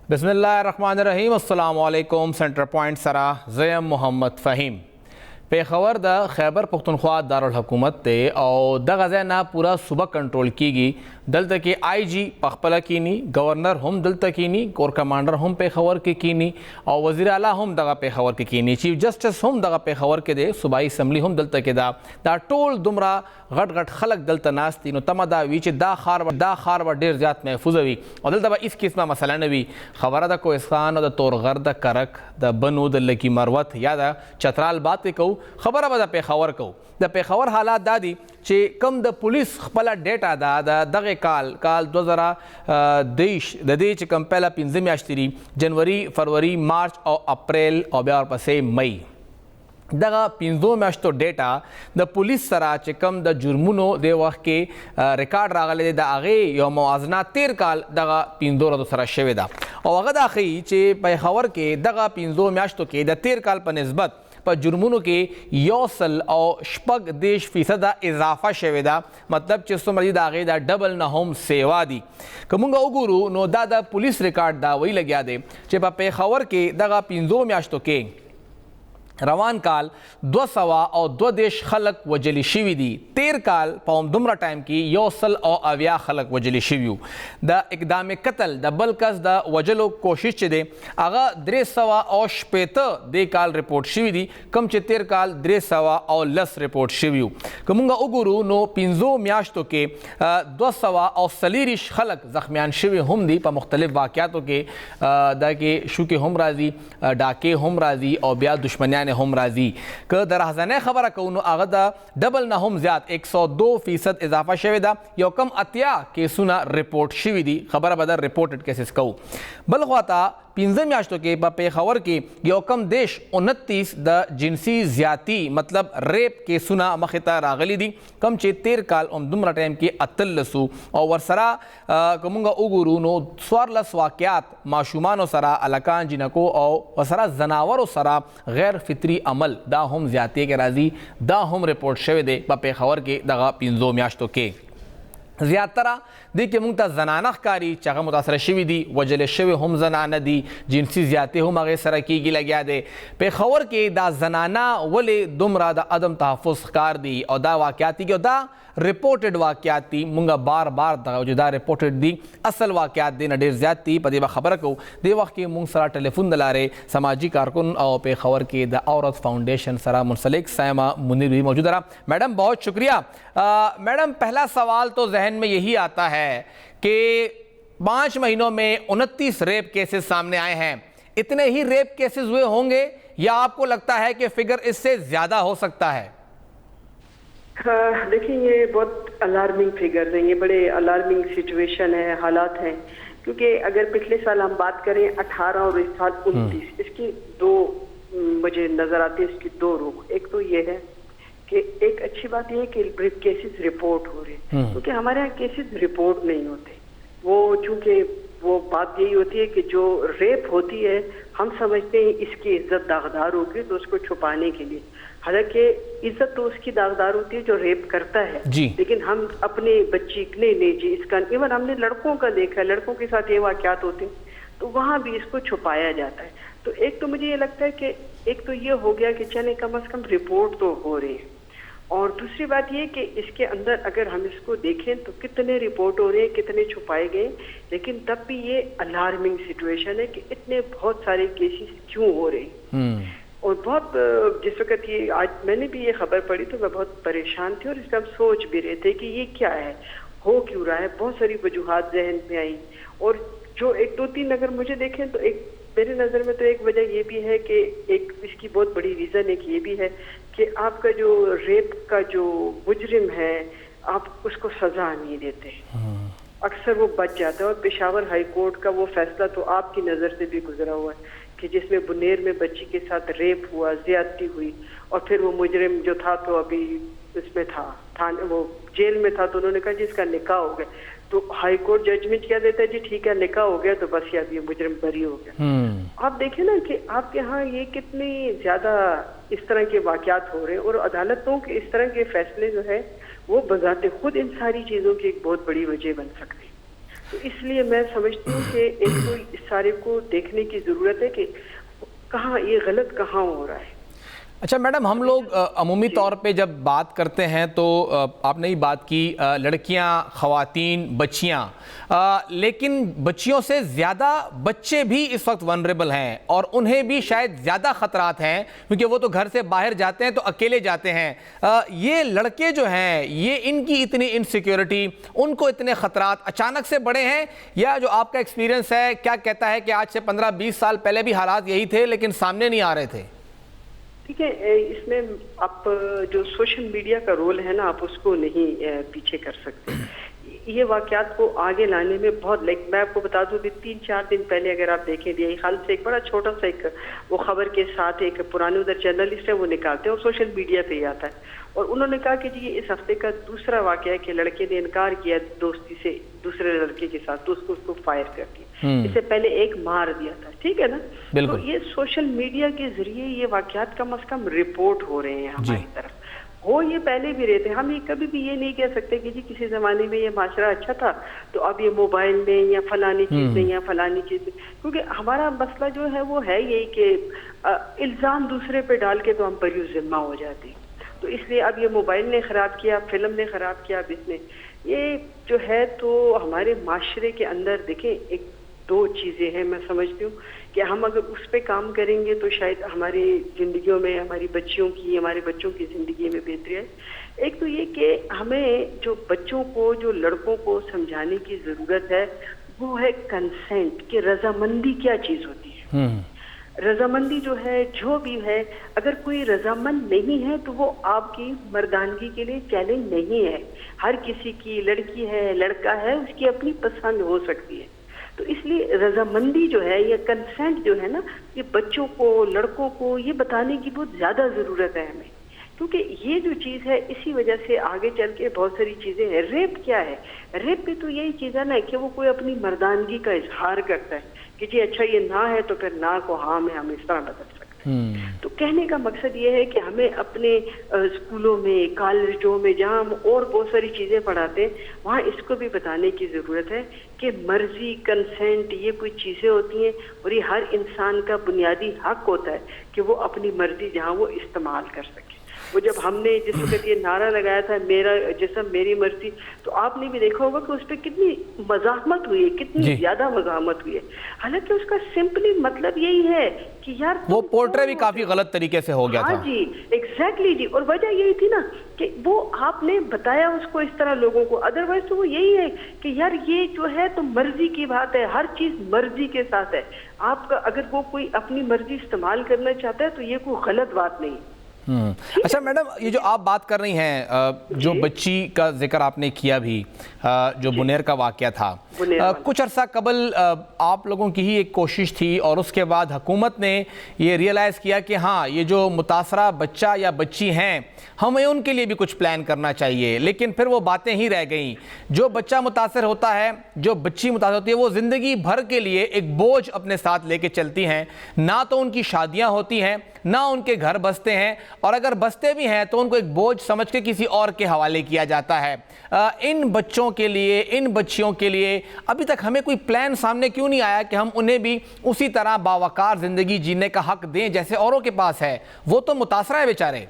बिस्मिल्लाहिर्रहमानिर्रहीम। अस्सलामु अलैकुम। सेंटर पॉइंट सरा ज़ैम मोहम्मद फ़हीम। पेखवर द खैबर पख्तूनख्वा दारुल हुकूमत ते और द गज़ा पूरा सूबा कंट्रोल कीगी। दल तक IG पखपला कीनी, गवर्नर हम दल तकीनी, कोर कमांडर हम पेखवर के कीनी और वज़ीर आला हम दगा पेखवर के कीनी, चीफ जस्टिस हम दगा पेखवर के दे, सूबाई असम्बली हम दल तक दा टोल दुमरा गट गट खलक दल तनास्ती नो तमा दा वीच दा खार व ढेर ज़्यादा महफूज हुई और दल तबा इस किस्म मसला नवी खबर दा कोइस्तान और तोरगर द करक द बनू द लकी मरवत या द चतराल बात कहू खबर दा पेखवर कहू द पेखवर हालात दादी चे कम द पुलिस खपला डेटा दा दगे काल 2023 द दे चे कम पहला 15 म्याश्तरी जनवरी फरवरी मार्च और अप्रैल और ब्याह पसे मई दगा 15 म्याश्तो डेटा द पुलिस सरा चे कम द जुर्मुनो दे वक्त के रिकॉर्ड रागले द आगे यो मुआजना 13 काल दगा 15 रदो सरा शेवे दा और अगद आखी चे पेखवर के दगा 15 म्याश्तो के द 13 काल पर निस्बत पर जुर्मुनों के योसल और शपग देश फीसदा इजाफा शेवेदा मतलब चिस्तो मजीद आगे दा डबल न होम सेवा दी कमुंगा उगुरु नो दादा पुलिस रिकॉर्ड दा वही लग्या दे चेपा पेखवर के दगा 15 म्याश्तो के रवान काल 200 और 2 देश खलक वजली शिवी दी 13 काल पौम दुमरा टाइम की योसल और अव्या खलक वजली शिव्यू द इकदाम कत्ल द बलकस द वजलो कोशिश दे आगा 300 और शपेत दे काल रिपोर्ट शिवी दी कम 13 काल 300 और लस रिपोर्ट शिव्यू कमुंगा उगुरु नो 15 म्याश्तो के 200 और सलीरिश खलक जख्मियान शिवी हम दी पर मुख्तलिफ वाक़यातों के द के शुके हम राजी डाके हम राजी और ब्या दुश्मनियाँ हम राजी क दरहज़ने खबर कौनो आगदा डबल न हम ज़्यादा 102% इजाफा शेवेदा यो कम अतिया केसुना रिपोर्ट शिविदी खबर बदर रिपोर्टेड केसेस कहू बलख्वाता 15 म्याश्तों के पेखवर के यो कम देश 29 द जिनसी ज़्यादती मतलब रेप के सुना मखता रागली दी कम 13 काल दुमरा टाइम के अतलसू और वरसरा कमुंगा उगुरू नो स्वरलस वाक़यात माशुमानो सरा अलकान जिनको और वसरा जनावरों सरा गैर फितरी अमल दा हम ज़्यादती के राजी दा हम रिपोर्ट शवे दे पेखवर के दगा 15 म्याश्तों के ज़्यादातर देखिए मुंगता जनानख कारी चगा मुतासर शिवी दी वजल शिव हम जनाना दी जिनसी ज़्यादती हम आगे सरा की लग्या दे पेखवर के दा जनाना वले दुमरा दा अदम तहफ़्फ़ुज़ कार दी और दा वाक़याती के दा रिपोर्टेड वाक़याती मुंगा बार बार दा जुदा रिपोर्टेड दी असल वाक़यात दे न ढेर ज़्यादती पदेबा खबर को दे वक्त के मुंग सरा टेलीफोन दलारे समाजी कारकुन और पेखवर के द औरत फाउंडेशन सरा मुंसलिक सायमा मुनीर भी मौजूद रहा। मैडम बहुत शुक्रिया। मैडम पहला सवाल तो जहन में यही आता है कि 5 महीनों में 29 रेप केसेस सामने आए हैं, इतने ही रेप केसेस हुए होंगे या आपको लगता है कि फिगर इससे ज्यादा हो सकता है? देखिए ये बहुत अलार्मिंग फिगर है, ये बड़े अलार्मिंग सिचुएशन है, हालात हैं, क्योंकि अगर पिछले साल हम बात करें 18 और इस साल 29 इसकी दो मुझे नजर आती है, इसकी दो रुख। एक तो ये है कि एक अच्छी बात यह है कि केसेस रिपोर्ट हो रहे हैं, क्योंकि हमारे यहाँ केसेस रिपोर्ट नहीं होते। वो चूंकि वो बात यही होती है कि जो रेप होती है हम समझते हैं इसकी इज्जत दागदार होगी तो उसको छुपाने के लिए, हालांकि इज्जत तो उसकी दागदार होती है जो रेप करता है जी। लेकिन हम अपने बच्ची नहीं जी इसका इवन हमने लड़कों का देखा है, लड़कों के साथ ये वाक़यात होते हैं तो वहाँ भी इसको छुपाया जाता है। तो एक तो मुझे ये लगता है कि एक तो ये हो गया कि चले कम से कम रिपोर्ट तो हो रही है, और दूसरी बात ये कि इसके अंदर अगर हम इसको देखें तो कितने रिपोर्ट हो रहे हैं, कितने छुपाए गए, लेकिन तब भी ये अलार्मिंग सिचुएशन है कि इतने बहुत सारे केसेस क्यों हो रहे हैं। और बहुत जिस वक्त ये आज मैंने भी ये खबर पढ़ी तो मैं बहुत परेशान थी और इस पर हम सोच भी रहे थे कि ये क्या है, हो क्यों रहा है। बहुत सारी वजूहात जहन में आई और जो 1-2-3 अगर मुझे देखें तो एक मेरे नज़र में तो एक वजह ये भी है कि एक इसकी बहुत बड़ी रीज़न एक ये भी है कि आपका जो रेप का जो मुजरिम है आप उसको सज़ा नहीं देते, अक्सर वो बच जाता है। और पेशावर हाई कोर्ट का वो फैसला तो आपकी नज़र से भी गुजरा हुआ है कि जिसमें बुनेर में बच्ची के साथ रेप हुआ, ज़्यादती हुई और फिर वो मुजरिम जो था तो अभी इसमें था वो जेल में था, तो उन्होंने कहा जिसका निकाह हो गया तो हाई कोर्ट जजमेंट क्या देता है जी ठीक है निकाह हो गया तो बस यार ये मुजरिम बरी हो गया। आप देखें ना कि आपके यहाँ ये कितनी ज्यादा इस तरह के वाकयात हो रहे हैं और अदालतों के इस तरह के फैसले जो है वो बजाते खुद इन सारी चीजों की एक बहुत बड़ी वजह बन सकते हैं। تو اس لیے میں سمجھتی ہوں کہ ایک تو اس سارے کو دیکھنے کی ضرورت ہے کہ کہاں یہ غلط کہاں ہو رہا ہے. اچھا میڈم، ہم لوگ عمومی طور پہ جب بات کرتے ہیں تو آپ نے ہی بات کی لڑکیاں، خواتین، بچیاں، لیکن بچیوں سے زیادہ بچے بھی اس وقت ونریبل ہیں اور انہیں بھی شاید زیادہ خطرات ہیں کیونکہ وہ تو گھر سے باہر جاتے ہیں تو اکیلے جاتے ہیں. یہ لڑکے جو ہیں، یہ ان کی اتنی انسیکیورٹی، ان کو اتنے خطرات اچانک سے بڑے ہیں، یا جو آپ کا ایکسپیرینس ہے کیا کہتا ہے کہ آج سے 15-20 سال پہلے بھی حالات یہی تھے لیکن سامنے نہیں آ رہے تھے؟ ٹھیک ہے، اس میں آپ جو سوشل میڈیا کا رول ہے نا، آپ اس کو نہیں پیچھے کر سکتے. یہ واقعات کو آگے لانے میں بہت میں آپ کو بتا دوں کہ 3-4 دن پہلے اگر آپ دیکھیں دیا خال سے ایک بڑا چھوٹا سا ایک وہ خبر کے ساتھ ایک پرانے ادھر جرنلسٹ ہے وہ نکالتے ہیں اور سوشل میڈیا پہ ہی آتا ہے، اور انہوں نے کہا کہ جی یہ اس ہفتے کا دوسرا واقعہ ہے کہ لڑکے نے انکار کیا دوستی سے دوسرے لڑکے کے ساتھ تو اس کو فائر کر دیا. اس سے پہلے ایک مار دیا تھا. ٹھیک ہے نا. تو یہ سوشل میڈیا کے ذریعے یہ واقعات کم از کم رپورٹ ہو رہے ہیں ہماری طرف. وہ یہ پہلے بھی رہتے. ہم یہ کبھی بھی یہ نہیں کہہ سکتے کہ جی کسی زمانے میں یہ معاشرہ اچھا تھا تو اب یہ موبائل میں یا فلانی چیز میں یا فلانی چیز میں، کیونکہ ہمارا مسئلہ جو ہے وہ ہے یہی کہ الزام دوسرے پہ ڈال کے تو ہم پر ذمہ ہو جاتے ہیں. تو اس لیے اب یہ موبائل نے خراب کیا، فلم نے خراب کیا، اب اس نے یہ جو ہے تو ہمارے معاشرے کے اندر دیکھیں ایک 2 چیزیں ہیں. میں سمجھتی ہوں کہ ہم اگر اس پہ کام کریں گے تو شاید ہماری زندگیوں میں ہمارے بچوں کی زندگی میں بہتری ہے. ایک تو یہ کہ ہمیں جو بچوں کو، جو لڑکوں کو سمجھانے کی ضرورت ہے وہ ہے کنسنٹ، کہ رضامندی کیا چیز ہوتی ہے. رضامندی جو ہے، جو بھی ہے، اگر کوئی رضامند نہیں ہے تو وہ آپ کی مردانگی کے لیے چیلنج نہیں ہے. ہر کسی کی، لڑکی ہے، لڑکا ہے، اس کی اپنی پسند ہو سکتی ہے. تو اس لیے رضامندی جو ہے یا کنسنٹ جو ہے نا، یہ بچوں کو، لڑکوں کو یہ بتانے کی بہت زیادہ ضرورت ہے ہمیں، کیونکہ یہ جو چیز ہے اسی وجہ سے آگے چل کے بہت ساری چیزیں ہیں. ریپ کیا ہے؟ ریپ بھی تو یہی چیز ہے نا کہ وہ کوئی اپنی مردانگی کا اظہار کرتا ہے کہ جی اچھا یہ نہ ہے تو پھر نہ کو ہاں میں ہم اس طرح بدل سکتے ہیں. تو کہنے کا مقصد یہ ہے کہ ہمیں اپنے اسکولوں میں، کالجوں میں، جہاں ہم اور بہت ساری چیزیں پڑھاتے ہیں وہاں اس کو بھی بتانے کی ضرورت ہے کہ مرضی، کنسنٹ یہ کوئی چیزیں ہوتی ہیں اور یہ ہر انسان کا بنیادی حق ہوتا ہے کہ وہ اپنی مرضی جہاں وہ استعمال کر سکے. وہ جب ہم نے جس وقت یہ نعرہ لگایا تھا میرا جسم میری مرضی، تو آپ نے بھی دیکھا ہوگا کہ اس پہ کتنی مزاحمت ہوئی ہے، کتنی زیادہ مزاحمت ہوئی ہے. حالانکہ اس کا سمپلی مطلب یہی ہے کہ یار وہ پورٹرے بھی کافی غلط طریقے سے ہو گیا تھا. ہاں جی، ایگزیکٹلی جی. اور وجہ یہی تھی نا کہ وہ آپ نے بتایا اس کو اس طرح لوگوں کو، ادروائز تو وہ یہی ہے کہ یار یہ جو ہے تو مرضی کی بات ہے، ہر چیز مرضی کے ساتھ ہے. آپ کا اگر وہ کوئی اپنی مرضی استعمال کرنا چاہتا ہے تو یہ کوئی غلط بات نہیں. اچھا میڈم، یہ جو آپ بات کر رہی ہیں، جو بچی کا ذکر آپ نے کیا بھی، جو بنیر کا واقعہ تھا، کچھ عرصہ قبل آپ لوگوں کی ہی ایک کوشش تھی اور اس کے بعد حکومت نے یہ ریئلائز کیا کہ ہاں یہ جو متاثرہ بچہ یا بچی ہیں ہمیں ان کے لیے بھی کچھ پلان کرنا چاہیے. لیکن پھر وہ باتیں ہی رہ گئیں. جو بچہ متاثر ہوتا ہے، جو بچی متاثر ہوتی ہے، وہ زندگی بھر کے لیے ایک بوجھ اپنے ساتھ لے کے چلتی ہیں. نہ تو ان کی شادیاں ہوتی ہیں، نہ ان کے گھر بستے ہیں، اور اگر بستے بھی ہیں تو ان کو ایک بوجھ سمجھ کے کسی اور کے حوالے کیا جاتا ہے. ان بچوں کے لیے، ان بچیوں کے لیے ابھی تک ہمیں کوئی پلان سامنے کیوں نہیں آیا کہ ہم انہیں بھی اسی طرح باوقار زندگی جینے کا حق دیں جیسے اوروں کے پاس ہے؟ وہ تو متاثرہ ہے بیچارے.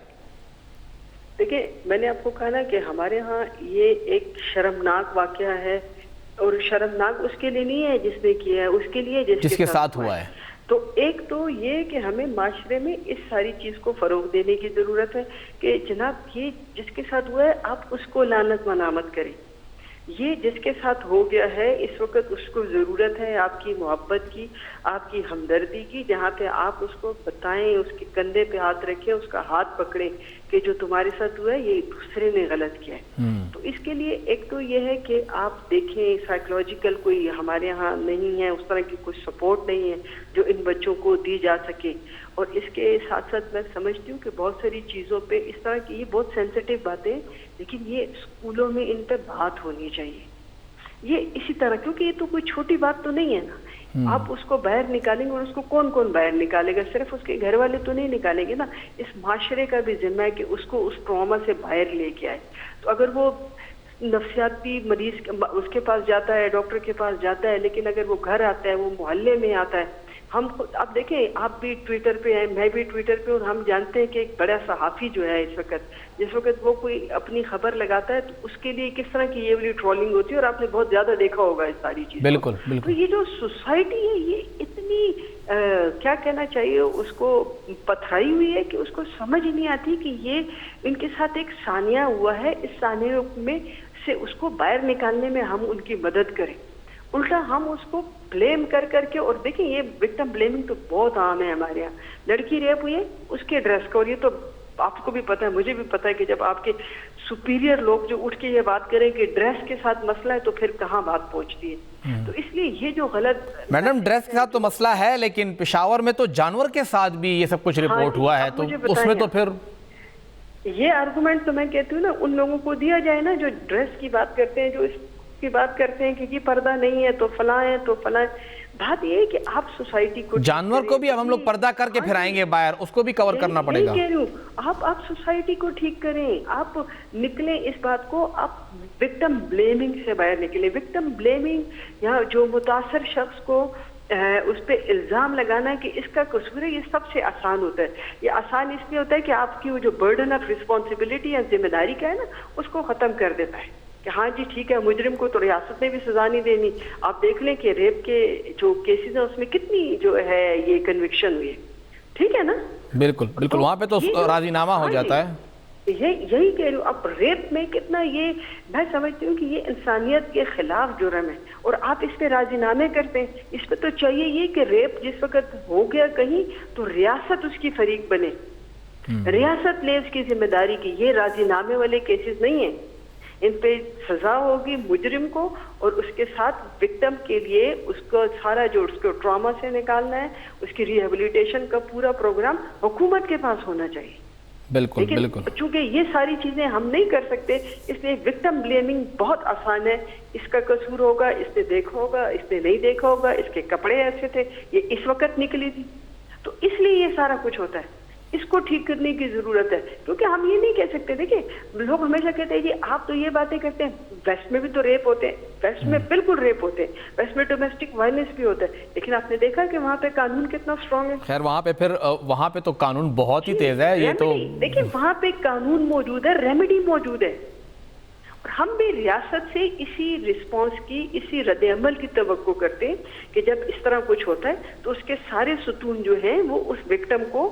دیکھیں، میں نے آپ کو کہا نا کہ ہمارے ہاں یہ ایک شرمناک واقعہ ہے، اور شرمناک اس کے لیے نہیں ہے جس نے کیا ہے، اس کے لیے جس کے ساتھ ہوا ہے. تو ایک تو یہ کہ ہمیں معاشرے میں اس ساری چیز کو فروغ دینے کی ضرورت ہے کہ جناب یہ جس کے ساتھ ہوا ہے آپ اس کو لعنت ملامت کریں. یہ جس کے ساتھ ہو گیا ہے اس وقت اس کو ضرورت ہے آپ کی محبت کی، آپ کی ہمدردی کی، جہاں پہ آپ اس کو بتائیں، اس کے کندھے پہ ہاتھ رکھیں، اس کا ہاتھ پکڑیں کہ جو تمہارے ساتھ ہوا ہے یہ دوسرے نے غلط کیا ہے. تو اس کے لیے ایک تو یہ ہے کہ آپ دیکھیں سائیکولوجیکل کوئی ہمارے ہاں نہیں ہے، اس طرح کی کوئی سپورٹ نہیں ہے جو ان بچوں کو دی جا سکے. اور اس کے ساتھ ساتھ میں سمجھتی ہوں کہ بہت ساری چیزوں پہ اس طرح کی یہ بہت سینسیٹیو باتیں، لیکن یہ اسکولوں میں ان پہ بات ہونی چاہیے. یہ اسی طرح، کیونکہ یہ تو کوئی چھوٹی بات تو نہیں ہے نا. آپ اس کو باہر نکالیں گے اور اس کو کون کون باہر نکالے گا؟ صرف اس کے گھر والے تو نہیں نکالیں گے نا. اس معاشرے کا بھی ذمہ ہے کہ اس کو اس ٹراما سے باہر لے کے آئے. تو اگر وہ नफसियाती मरीज उसके पास जाता है, डॉक्टर के पास जाता है, लेकिन अगर वो घर आता है, वो मोहल्ले में आता है, हम खुद आप देखें, आप भी ट्विटर पे हैं, मैं भी ट्विटर पे, और हम जानते हैं कि एक बड़ा सहाफ़ी जो है इस वक्त, जिस वक्त वो कोई अपनी खबर लगाता है तो उसके लिए किस तरह की ये वाली ट्रोलिंग होती है, और आपने बहुत ज्यादा देखा होगा इस सारी चीज़। बिल्कुल तो बिल्कुल। ये जो सोसाइटी है ये इतनी क्या कहना चाहिए उसको, पथराई हुई है कि उसको समझ ही नहीं आती कि ये इनके साथ एक सानिया हुआ है, इस सानिया में से उसको बाहर निकालने में हम उनकी मदद करें। उल्टा हम उसको ब्लेम कर करके, और देखिए ये विक्टिम ब्लेमिंग तो बहुत आम है हमारे यहाँ। लड़की रेप हुई है उसके ड्रेस का, और ये तो आपको भी पता है, मुझे भी पता है कि जब आपके सुपीरियर लोग जो उठ के ये बात करें कि ड्रेस के साथ मसला है, तो फिर कहाँ बात पहुंचती है। तो इसलिए ये जो गलत, मैडम ड्रेस के साथ तो मसला है, लेकिन पेशावर में तो जानवर के साथ भी ये सब कुछ रिपोर्ट हुआ है, तो उसमें तो फिर ये आर्गुमेंट तो मैं कहती हूँ ना, उन लोगों को दिया जाए ना जो ड्रेस की बात करते हैं, जो इसकी बात करते हैं कि ये पर्दा नहीं है तो फलां है तो फलां। बात ये है कि आप सोसाइटी को, जानवर को भी अब हम लोग पर्दा करके फिर आएंगे बाहर, उसको भी कवर करना पड़ेगा। कह रही हूँ, आप सोसाइटी को ठीक करें, आप निकलें इस बात को, आप विक्टिम ब्लेमिंग से बाहर निकलें। विक्टिम ब्लेमिंग या जो मुतासर शख्स को उस पर इल्ज़ाम लगाना कि इसका कसूर है, ये सबसे आसान होता है। ये आसान इसलिए होता है कि आपकी वो जो बर्डन ऑफ रिस्पॉन्सिबिलिटी या जिम्मेदारी का है ना, उसको ख़त्म कर देता है कि हाँ जी ठीक है, मुजरिम को तो रियासत ने भी सजा नहीं देनी। आप देख लें कि रेप के जो केसेस हैं उसमें कितनी जो है ये कन्विक्शन हुई है, ठीक है ना। बिल्कुल बिल्कुल, वहाँ पे तो राजीनामा हो जाता है। यही कह रही हूँ। अब रेप में कितना ये, मैं समझती हूँ कि ये इंसानियत के खिलाफ जुर्म है, और आप इस पे राजीनामे करते हैं। इस पे तो चाहिए ये कि रेप जिस वक्त हो गया कहीं, तो रियासत उसकी फरीक बने, रियासत ले उसकी जिम्मेदारी की। ये राजीनामे वाले केसेस नहीं है, इन पे सजा होगी मुजरिम को, और उसके साथ विक्टिम के लिए उसको सारा जो उसको ट्रॉमा से निकालना है, उसकी रिहेबिलिटेशन का पूरा प्रोग्राम हुकूमत के पास होना चाहिए। बिल्कुल बिल्कुल। चूंकि ये सारी चीजें हम नहीं कर सकते, इसलिए विक्टिम ब्लेमिंग बहुत आसान है। इसका कसूर होगा, इसने देखा होगा, इसने नहीं देखा होगा, इसके कपड़े ऐसे थे, ये इस वक्त निकली थी, तो इसलिए ये सारा कुछ होता है। इसको ठीक करने की जरूरत है, क्योंकि हम ये नहीं कह सकते। देखिए लोग हमेशा कहते हैं जी आप तो ये बातें करते हैं, वेस्ट में भी तो रेप होते हैं, वेस्ट में बिल्कुल रेप होते हैं, वेस्ट में डोमेस्टिक वायलेंस भी होता है, लेकिन आपने देखा कि वहाँ पे कानून कितना स्ट्रांग है। खैर वहाँ पे फिर वहाँ पे तो कानून बहुत ही तेज है। ये तो देखिए वहाँ पे कानून मौजूद है, रेमेडी मौजूद है, और हम भी रियासत से इसी रिस्पांस की, इसी रद्द-ए-अमल की तवक्को करते हैं कि जब इस तरह कुछ होता है तो उसके सारे सुतून जो हैं वो उस विक्टिम को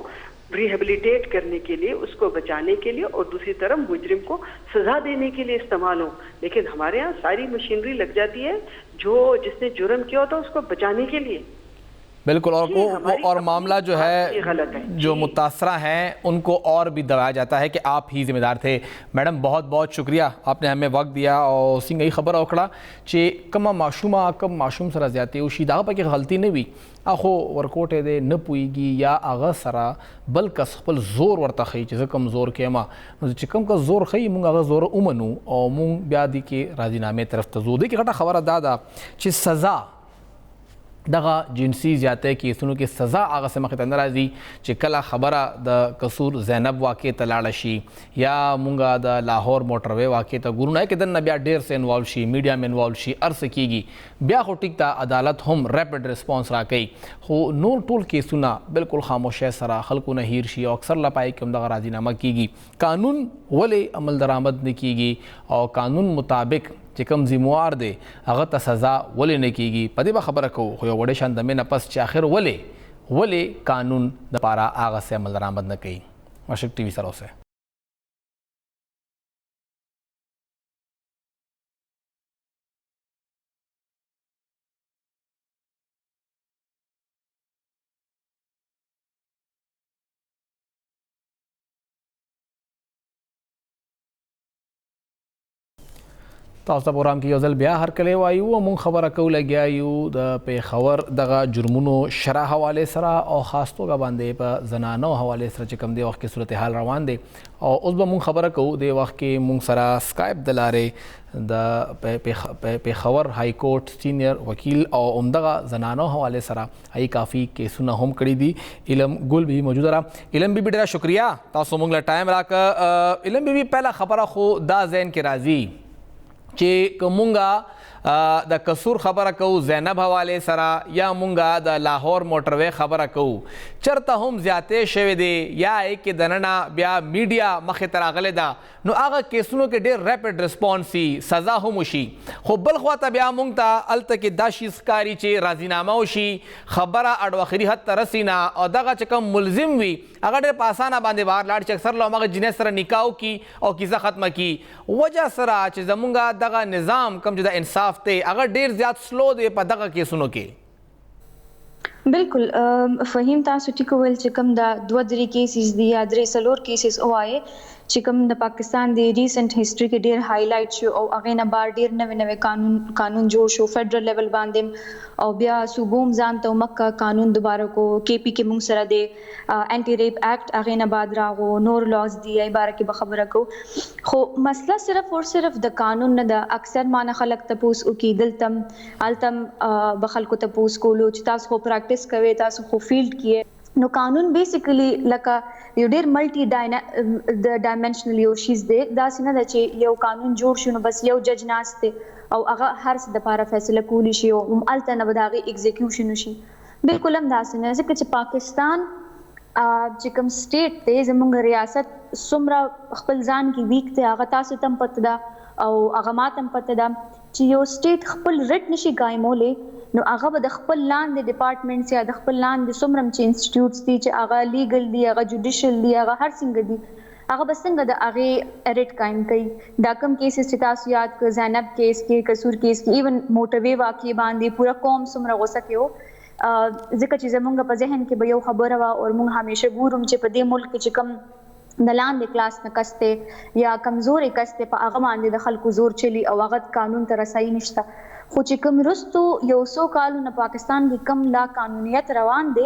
रिहेबिलिटेट करने के लिए, उसको बचाने के लिए, और दूसरी तरफ मुजरिम को सजा देने के लिए इस्तेमाल हो। लेकिन हमारे यहाँ सारी मशीनरी लग जाती है जो जिसने जुर्म किया होता है उसको बचाने के लिए। बिल्कुल, और मामला जो है जो मुतासरा हैं उनको और भी दबाया जाता है कि आप ही जिम्मेदार थे। मैडम बहुत बहुत शुक्रिया, आपने हमें वक्त दिया और उसी नई खबर औखड़ा चे कमा माशूमा कब माशूम सरा ज़्यादा उशीदा पर गलती नहीं हुई आखो वर्कोटे दे न पुईगी या आगा सरा बल कस खपल जोर वर्ता खई चीज़ कम जोर के मा चिकम का जोर खई मुंग आगा जोर उमनू और मुंग ब्यादी के राजीनामे तरफ तजोदे की घटा खबर दादा ची सज़ा दगा जिनसी ज़्यादती केसों की सज़ा आगा से मखत राजी चिकला खबरा द कसूर ज़ैनब वाक़े तलाड़शी या मुंगा द लाहौर मोटरवे वाक़े त गुरुना के दन ब्या डेर से इन्वॉल्व शी, मीडिया में इन्वॉल्व शी, अर्स कीगी ब्या हो टिकता अदालत हम रैपिड रिस्पॉन्स रा कई हो नोर टोल केसुना बिल्कुल खामोश सरा खलको न हीर शी और अक्सर लपाई के दगा राजीनामा कीगी कानून वले अमल दरामद न कीगी और कानून मुताबिक चिकम जिम्मेवार दे अगर त सज़ा वले न कीगी पदे बा खबर को हो वड़े शान दमे नपस चाखिर वले कानून द पारा आगा से अमल दरामद न कई। मशक टीवी सरों से। ताज़ा प्रोग्राम की योजल ब्या हर कले वायु व मुंग खबर को लग्या यू द पे खबर दगा जुर्मुनो शरा हवाले सरा और ख़ास तो का बांधे पर जनानो हवाले सरा चिकम दे वक्त की सूरत हाल रवान दे और उस मुंग खबर को दे वक्त के मुंग सरा स्काइप दलारे द पे खबर हाई कोर्ट सीनियर वकील और उमदगा जनानो हवाले सरा आई काफ़ी केसुना होम कड़ी दी इलम गुल भी मौजूद रहा। इलम भी डेरा शुक्रिया तासो मुंगला टाइम राक इलम भी पहला खबर खो दा जैन के राजी چې کومونګه د قصور خبره کوو زینب حواله سره یا مونږه د لاهور موټروي خبره کوو چرته هم زیاتې شوې دي یا کې دننه بیا میډیا مخې ته راغلی ده نو هغه کیسونو کې ډېر ریپډ ریسپانس وي سزا هم وشي خو بل خوا ته بیا مونږ ته هلته کې دا شي ښکاري چې راضینامه وشي خبره اډوخري حد ته رسي نه او دغه چې کوم ملزم وي هغه ډېر په اسانه باندې بهر لاړ چې اکثر له همغه جنۍ سره نکاح وکړي او کیسه ختمه کړي وجه سره چې زمونږ دغه نظام کوم چې د انصاف دی هغه ډېر زیات سلو دی په دغه کیسونو کې بالکل فهیم تاسو ټیک ویل چې کوم دا 2-3 کیسز دي یا 3-4 کیسز وایي چې کوم د پاکستان دی ریسنٹ هیستوري کې ډیر هایلایټ شو او هغه نه بار ډیر نوې قانون جوړ شو فدرل لیول باندې او بیا صوبوم ځان ته مکه قانون دوباره کو کې پی کې مونږ سره دی انټي ریپ ایکټ هغه نه بعد راغو نور لاز دی ای بار کې خبره کو خو مسله صرف اور صرف د قانون نه د اکثر معنی خلک تپوس او کې دلتم التم بخلکو تپوس کولو چې تاسو خو پریکټس کوي تاسو خو فیلډ کیه نو قانون بیسیکلی لکه یو ډیر ملټي ډایمنشنل یو شیز دی دا څنګه د چې یو قانون جوړ شونه بس یو جج ناشته او هغه هر څه د لپاره فیصله کولی شي او الته نه بداغي ایگزیکیوشن شي بالکل هم داسې نه ځکه چې پاکستان چې کوم سټیټ دی زموږ ریاست څومره خپل ځان کې ویک دی هغه تاسو تم پته ده او هغه ماتم پته ده چې یو سټیټ خپل رټ نشي قائمولې نو هغه به د خپل لاندې ډپارټمنټس یا د خپل لاندې څومره چې انسټیټیوټس دي چې هغه لیګل دي هغه جوډیشل دي هغه هر څنګه دي هغه به څنګه د هغې اریټ قایم کوي دا کوم کیسز چې تاسو یاد کړئ زینب کیس کې قصور کیس کې ایون موټروي واقعي باندې پورا قوم څومره غوسه کې و ځکه چې زمونږ په ذهن کې به یو خبره وه او موږ همیشه ګورم چې په دې ملک کې چې کوم د لاندې کلاس نه کسته یا کمزوري کسته په هغه باندې د خلکو زور چلی او هغه قانون ته رسایي نشته خو چې کوم رستو یو 100 کالونه پاکستان کې کم لا قانونیت روان دی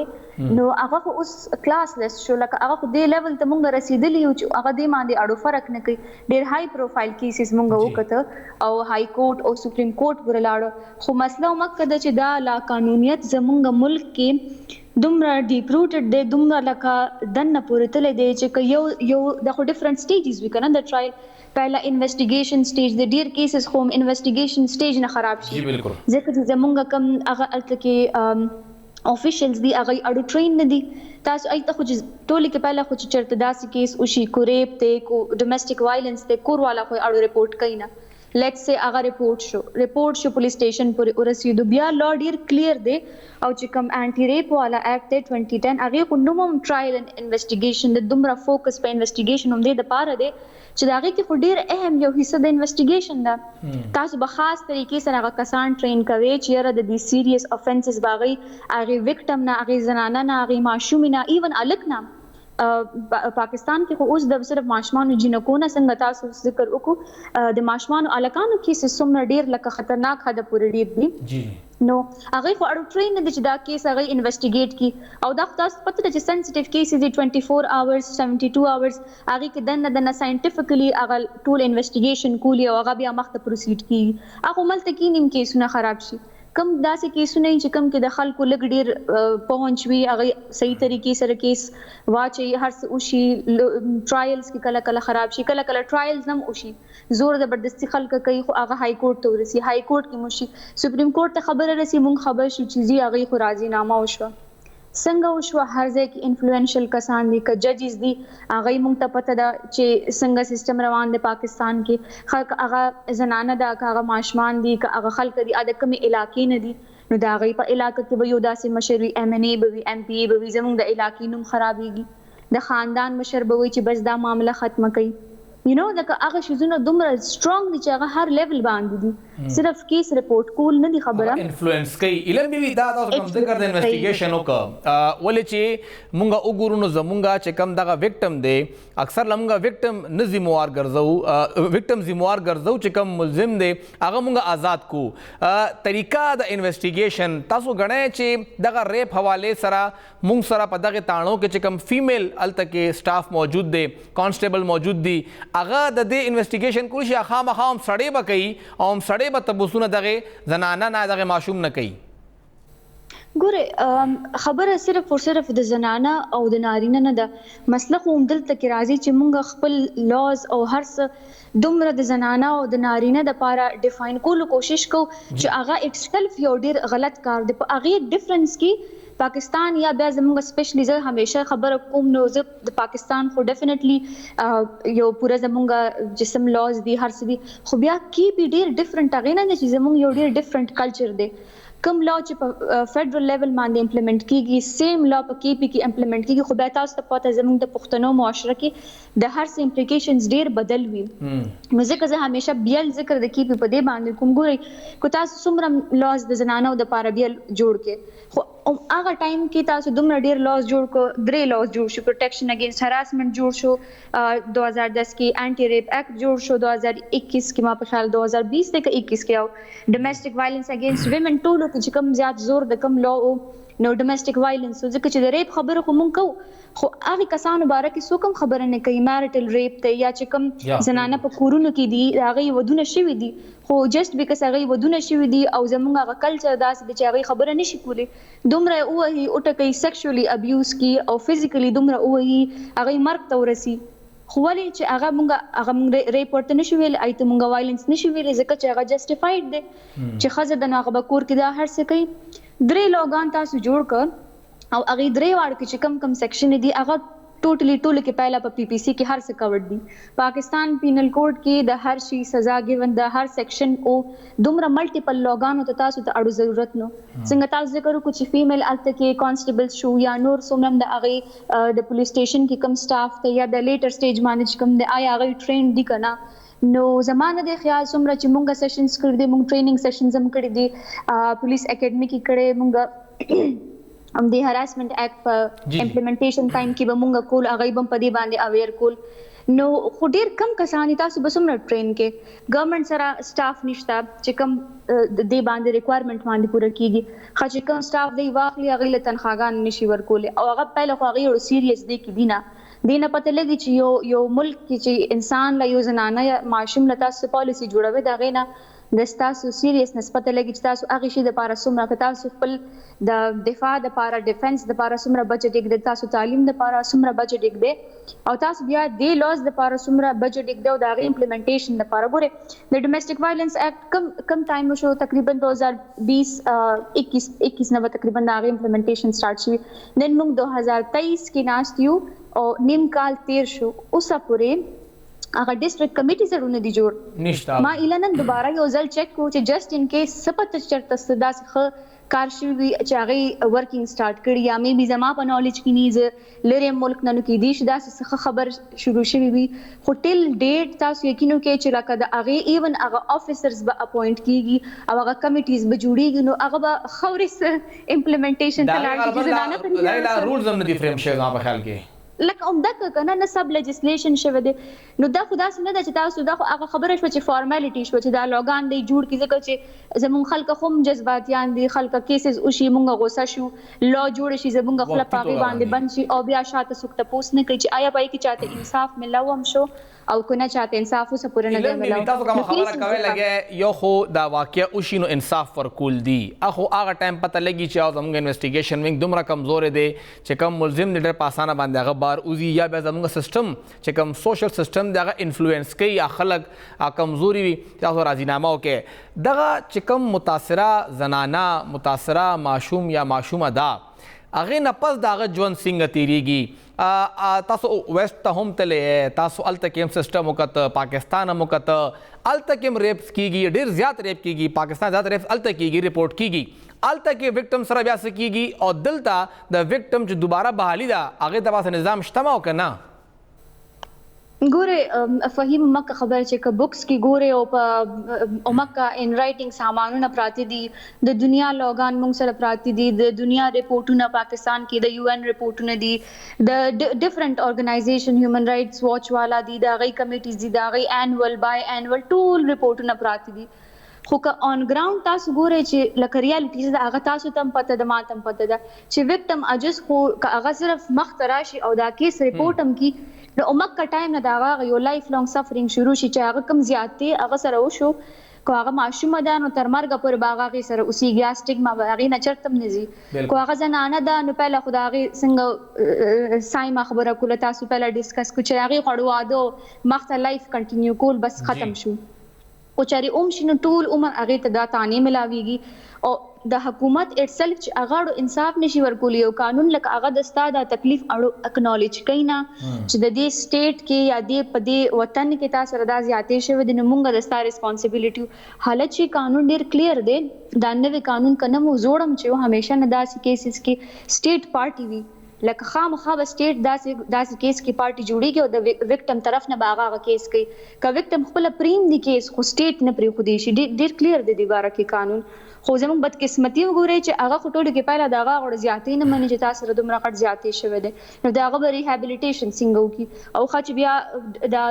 نو هغه خو اوس کلاس لیس شو لکه هغه خو دې لیول ته مونږ رسیدلی یو چې هغه دې باندې اړو فرق نه کوي ډېر های پروفایل کیسز مونږ وکړه او های کورټ او سپریم کورټ پورې لاړو خو مسله مکه ده چې دا لا قانونیت زمونږ ملک کې دومره ډیپ روټډ دی دومره لکه دنه پورې تللی دی چې یو د خو ډفرنٹ سټیجز وي کنه د ټرایل پہلا انویسټیګیشن سټیج د ډیر کیسز خو انویسټیګیشن سټیج نه خراب شي بالکل ځکه چې زمونږ کم هغه الته کې افیشلز دی هغه اړو ټرین نه دي تاسو ایته خو ټولې کې پہلا خو چرته داسې کیس وشي کو ریپ ته کو ډومېسټک وایلنس ته کور والا خو اړو رپورټ کوي نه لیټس سے هغه رپورټ شو پولیس سټیشن پورې ورسېدو بیا لا ډیر کلیر دی او چې کوم انټي ریپ والا ایکټ دی 2010 هغه کو نوم ټرایل اینڈ انویسټیګیشن د دومره فوکس په انویسټیګیشن هم دی د پاره دی چې دا هغه کې خو ډیر اهم یو حصہ د انویسټیګیشن ده تاسو به خاص طریقې سره هغه کسان ټرین کوي چې یاره د دې سیریس افنسز باغی هغه وکټم نه هغه زنانه نه هغه معصوم نه ایون الک نه پاکستان کې خو اوس د صرف ماشومان جنکو نه څنګه تاسو ذکر وکړو د ماشومان الکانو کې څومره ډیر لکه خطرناک حد پورې ډیر دي جی نو هغه خو اړو ټرین نه دي چې دا کیس هغه انویسټیګیټ کی او دا تاسو پته ده چې سنسټیو کیسز دي 24 اورز 72 اورز هغه کې دنه ساينټیفیکلی هغه ټول انویسټیګیشن کولی او هغه بیا مخ ته پروسیډ کی هغه ملته کې نیم کیسونه خراب شي کم داسې کیسونه چې کم کې د خلکو لګ ډیر پہنچوي هغه صحیح طریقې سره کیس واچي هر څه وشي ټرایلز کې کله کله خراب شي کله کله ټرایلز هم وشي زور زبردستی خلک کوي خو هغه های کورټ ته ورسي های کورټ کې مشي سپریم کورټ ته خبره رسي مونږ خبر شو چې زی هغه خو راضي نامه وشو څنګه وشو هر ځای کې انفلوئنشل کسان دي ک ججز دي هغه مونږ ته پته ده چې څنګه سیستم روان دی پاکستان کې خلک هغه زنانه ده هغه ماشومان دي هغه خلک دي اده کوم علاقې نه دي نو دا غي په علاقې کې به یو داسې مشر وي ایم ان ای به وي ایم پی ای به وي زموږ د علاقې نوم خرابېږي د خاندان مشر به وي چې بس دا معامله ختمه کوي نو دا هغه شیزونه دومره سترونګ دي چې هغه هر لیول باندې دي صرف کیس رپورټ کول نه دي خبره انفلوئنس کوي علم بي دا تاسو کوم ذکر د انویسټیګیشن وکړه ولې چې مونږه وګورو نو زمونږه چې کم دغه وکټم دی اکثر لمونږه وکټم نه ذمہوار ګرځو وکټم ذمہوار ګرځو چې کم ملزم دی هغه مونږه آزاد کو طریقہ د انویسټیګیشن تاسو غنئ چې دغه ریپ حواله سره مونږ سره په دغه تاڼو کې چې کم فیمیل الته کې سټاف موجود دی کانسټیبل موجود دی هغه د دې انویسټیګیشن کولی شي خامخا هم سړی به کوي او هم سړی به تبوسونه دغه زنانه نه دغه معصوم نه کوي ګوره خبره صرف او صرف د زنانه او د نارینه نه ده، مسله خو همدلته کې راځي چې موږ خپل لاز او هر څه دومره د زنانه او د نارینه د پاره ډیفاین کولو کوشش کو چې هغه اټسلف یو ډیر غلط کار دی. په هغه ډیفرنس کې پاکستان یا بیا زموږ سپیشلی زه همیشه خبره کوم نو زه د پاکستان خو ډیفینیټلی یو پوره زموږ جسم لاز دی هر څه دي، خو بیا کې به ډیر ډیفرنٹ هغه نه چې زموږ یو ډیر ډیفرنٹ کلچر دی. کم لا چې په فیډرل لیول باندې امپلیمنٹ کیږي سیم لا په کې پی کې امپلیمنٹ کیږي، خو بیا تاسو ته پته زموږ د پښتنو معاشره کې د هر څه امپلیکیشنز ډیر بدل وي. نو ځکه زه همیشه بیل ذکر د کې پی په دې باندې کوم ګورئ کو تاسو څومره لاز د زنانو د پاره بیل جوړ کې، خو هغه ټایم کې تاسو دومره ډیر لاز جوړ کو، 3 لاز جوړ شو، پروټیکشن اگینسٹ هراسمنٹ جوړ شو 2010 کې، اینٹی ریپ ایکٹ جوړ شو 2021 کې، ما په خیال 2020 کې 21 کې، او ډومیسټک وایلنس اگینسٹ ویمن ټولو کې چې کم زیات زور د کم لا او نو ډومیسټک وایلنس ځکه چې د ریپ خبره خو مونږ کوو، خو هغه کسانو باره کې څوک هم خبره نه کوي میریټل ریپ ته یا چې کم زنانه په کورونو کې دي هغه ودونه شوي دي، خو جست بیکاز هغه ودونه شوي دي او زموږ هغه کلچر داسې دی چې هغه خبره نشي کولی، دومره وایي او ټکي سیکشولی ابیوز کی او فزیکلی دومره وایي هغه مرګ ته ورسي، خو ولې چې هغه ریپ ورته نشي ویل، ایته مونږ وایلنس نشي ویل ځکه چې هغه جسټیفاید دی چې ښځه د هغه به کور کې دا هر څه کوي. 3 لاګان تاسو جوړ کړ او هغه 3 واړه کې چې کم سیکشن دي هغه ټوټلی ټول کې پہلا په پی پی سی کې هر څه کورډ دي. پاکستان پینل کوډ کې د هر شي سزا ګیون د هر سیکشن او دومره ملټیپل لاګانو ته تاسو ته اړو ضرورت نو څنګه تاسو ذکر وکړو چې فیمیل الته کې کانسټیبل شو یا نور څومره د هغه د پولیس سټیشن کې کم سټاف ته یا د لیټر سټیج باندې کم د آیا هغه ټرین دي کنه. نو زمانه د خیال څومره چې مونږه سیشنز کړی دي، مونږ ټریننګ سیشنز هم کړی دي، پولیس اکیډمي کې کړی مونږ هم د هراسمنٹ ایکټ په امپلیمنټیشن ټایم کې به مونږ کول هغه به په دې باندې اویر کول. نو خو ډیر کم کسان تاسو به څومره ټرین کې ګورنمنت سره سټاف نشته چې کم د باندې ریکوایرمنٹ باندې پوره کیږي، خو چې کم سټاف دی واخلي هغه له تنخواګان نشي ورکول او هغه پهله خو هغه سیریس دی کې دینه دینه پته لګي چې یو ملک کې چې انسان لا یو زنانه یا معشوم له تاسو پالیسی جوړوي دا غینه د تاسو سیریسنس پته لګي چې تاسو هغه شی د پاره څومره تاسو خپل د دفاع د پاره ډیفنس د پاره څومره بجټ یک د تاسو تعلیم د پاره څومره بجټ یک دی او تاسو بیا د لاس د پاره څومره بجټ یک دی او د هغه امپلیمنټیشن د پاره ګوره د ډومیسټک وایلنس ایکټ کم ټایم شو تقریبا 2020 21 نه تقریبا د هغه امپلیمنټیشن سٹارټ شوی نن موږ 2023 کې ناشتیو او نیم کال تیر شو اوسه پورې هغه ډیسټریکټ کمیټي سره نه دی جوړ نشته. ما اعلان دوباره یو ځل چیک کو چې جست ان کیس سپت چرته صدا څخه کار شوی چې هغه ورکینګ سٹارټ کړی یا مې بي زما په نالج کې نیز لری ملک نه کې دي شدا څخه خبر شروع شوی وي خو ټیل ډیټ تاسو یقینو کې چې راکړه د هغه ایون هغه افیسرز به اپوینټ کیږي او هغه کمیټیز به جوړیږي نو هغه به خورس امپلیمنټیشن ته لاړ شي دا رولز هم نه دي فریم شوی په خیال کې لکه عمده کنه نه سب لیجسلیشن شوه دي نو دا خدا سم نه د چې تاسو دا هغه خبره شو چې فارمالیټی شو چې دا لوګان دی جوړ کی ځکه چې زمون خلک هم جذباتيان دي خلک کیسز او شی مونږه غوسه شو لا جوړ شي زمونږ خپل پاغي باندې بند شي او بیا شاته سوک ته پوس نه کوي چې آیا پای کی چاته انصاف ملاوم شو او کنه چاته انصاف وسه پوره نه ملاو تاسو کوم خبره کوي لګي یو خو دا واقعیا او شي نو انصاف ورکول دي اخو هغه ټایم پته لګي چې زمونږ انویسټیګیشن وینګ دومره کمزور دي چې کم ملزم ډېر پاسانه باندې هغه بار اوزي یا به زمونږ سیستم چې کم سوشل سیستم دغه انفلوئنس کوي یا خلک کمزوري وي تاسو راضینامه وکړي دغه چې کم متاثره زنانه متاثره معشوم یا معشومه ده هغه نه پس دغه ژوند څنګه تیریږي تاسو ویسٹ ته هم تلې تاسو الته کې سیستم وکړه پاکستان هم وکړه الته کې ریپس کیږي ډیر زیات ریپ کیږي پاکستان زیات ریپس الته کیږي رپورټ کیږي الته کې وکټم سره بیا څه کیږي او دلته د وکټم چې دوباره بحالي ده هغه د پاسه نظام شته او کنه ګوره فهیم مکه خبر چې ک بوکس کې ګوره او په مکه ان رائټینګ سامانونه پراتی دي د دنیا لوګان مونږ سره پراتی دي د دنیا ریپورتونه پاکستان کې د یو ان ریپورتونه دي د ډیفرنٹ ارګنایزیشن هیومن رائټس واچ والا دي دا غي کمیټیز دي دا غي انوال بای انوال ټول ریپورتونه پراتی دي خو که آن ګراوند تاسو ګوره چې لکه ریالټی دا هغه تاسو تم پته د ما تم پته ده چې وکټم اجس خو هغه صرف مخ تراشي او دا کیس ریپورت هم کی د عمر کا ټایم نه دا هغه یو لایف لانګ سفرینګ شروع شي چې هغه کم زیاتې هغه سره وشو کو هغه ماشومه ده نو تر مرګه پورې به هغه سره اوسېږي، یا سټیګما به هغې نه چېرته هم نه ځي. کو هغه زنانه ده نو پهله خو د هغې څنګه سایما خبره کوله تاسو پهله ډسکس کړو چې هغې غواړو واده مخته لایف کنټینیو کول بس ختم شو. او چارې اوم شي نو ټول عمر هغې ته دا تانې ملاویږي. او د حکومت اټسلف چې هغه انصاف نشي ورکولی او قانون لکه هغه د ستا دا تکلیف اکنالج کوي نه چې د دې سټیټ کې یا دې په دې وطن کې تا سره دا زیاتې شوې دي نو مونږ د ستا ریسپانسبیلیټي حالت چې قانون ډېر کلیر دی. دا نوی قانون که نه مو زوړم چې همیشه نه داسې کیسز کې سټیټ پارټي وي لکه خامخا به سټیټ داسې کیس کې پارټي جوړیږي او د وکټم طرف نه به هغه کیس کوي. که وکټم خپله پریم دی کیس خو سټیټ نه پرېښودی شي. ډېر کلیر دی دې باره کې قانون. خو زموږ بدقسمتي وګورئ چې هغه خو ټولو کې پهله د هغه غوړه زیاتې نه مني چې تا سره دومره غټ زیاتې شوی دی نو د هغه به ریهیبلیټیشن څنګه وکړي. او ښه چې بیا دا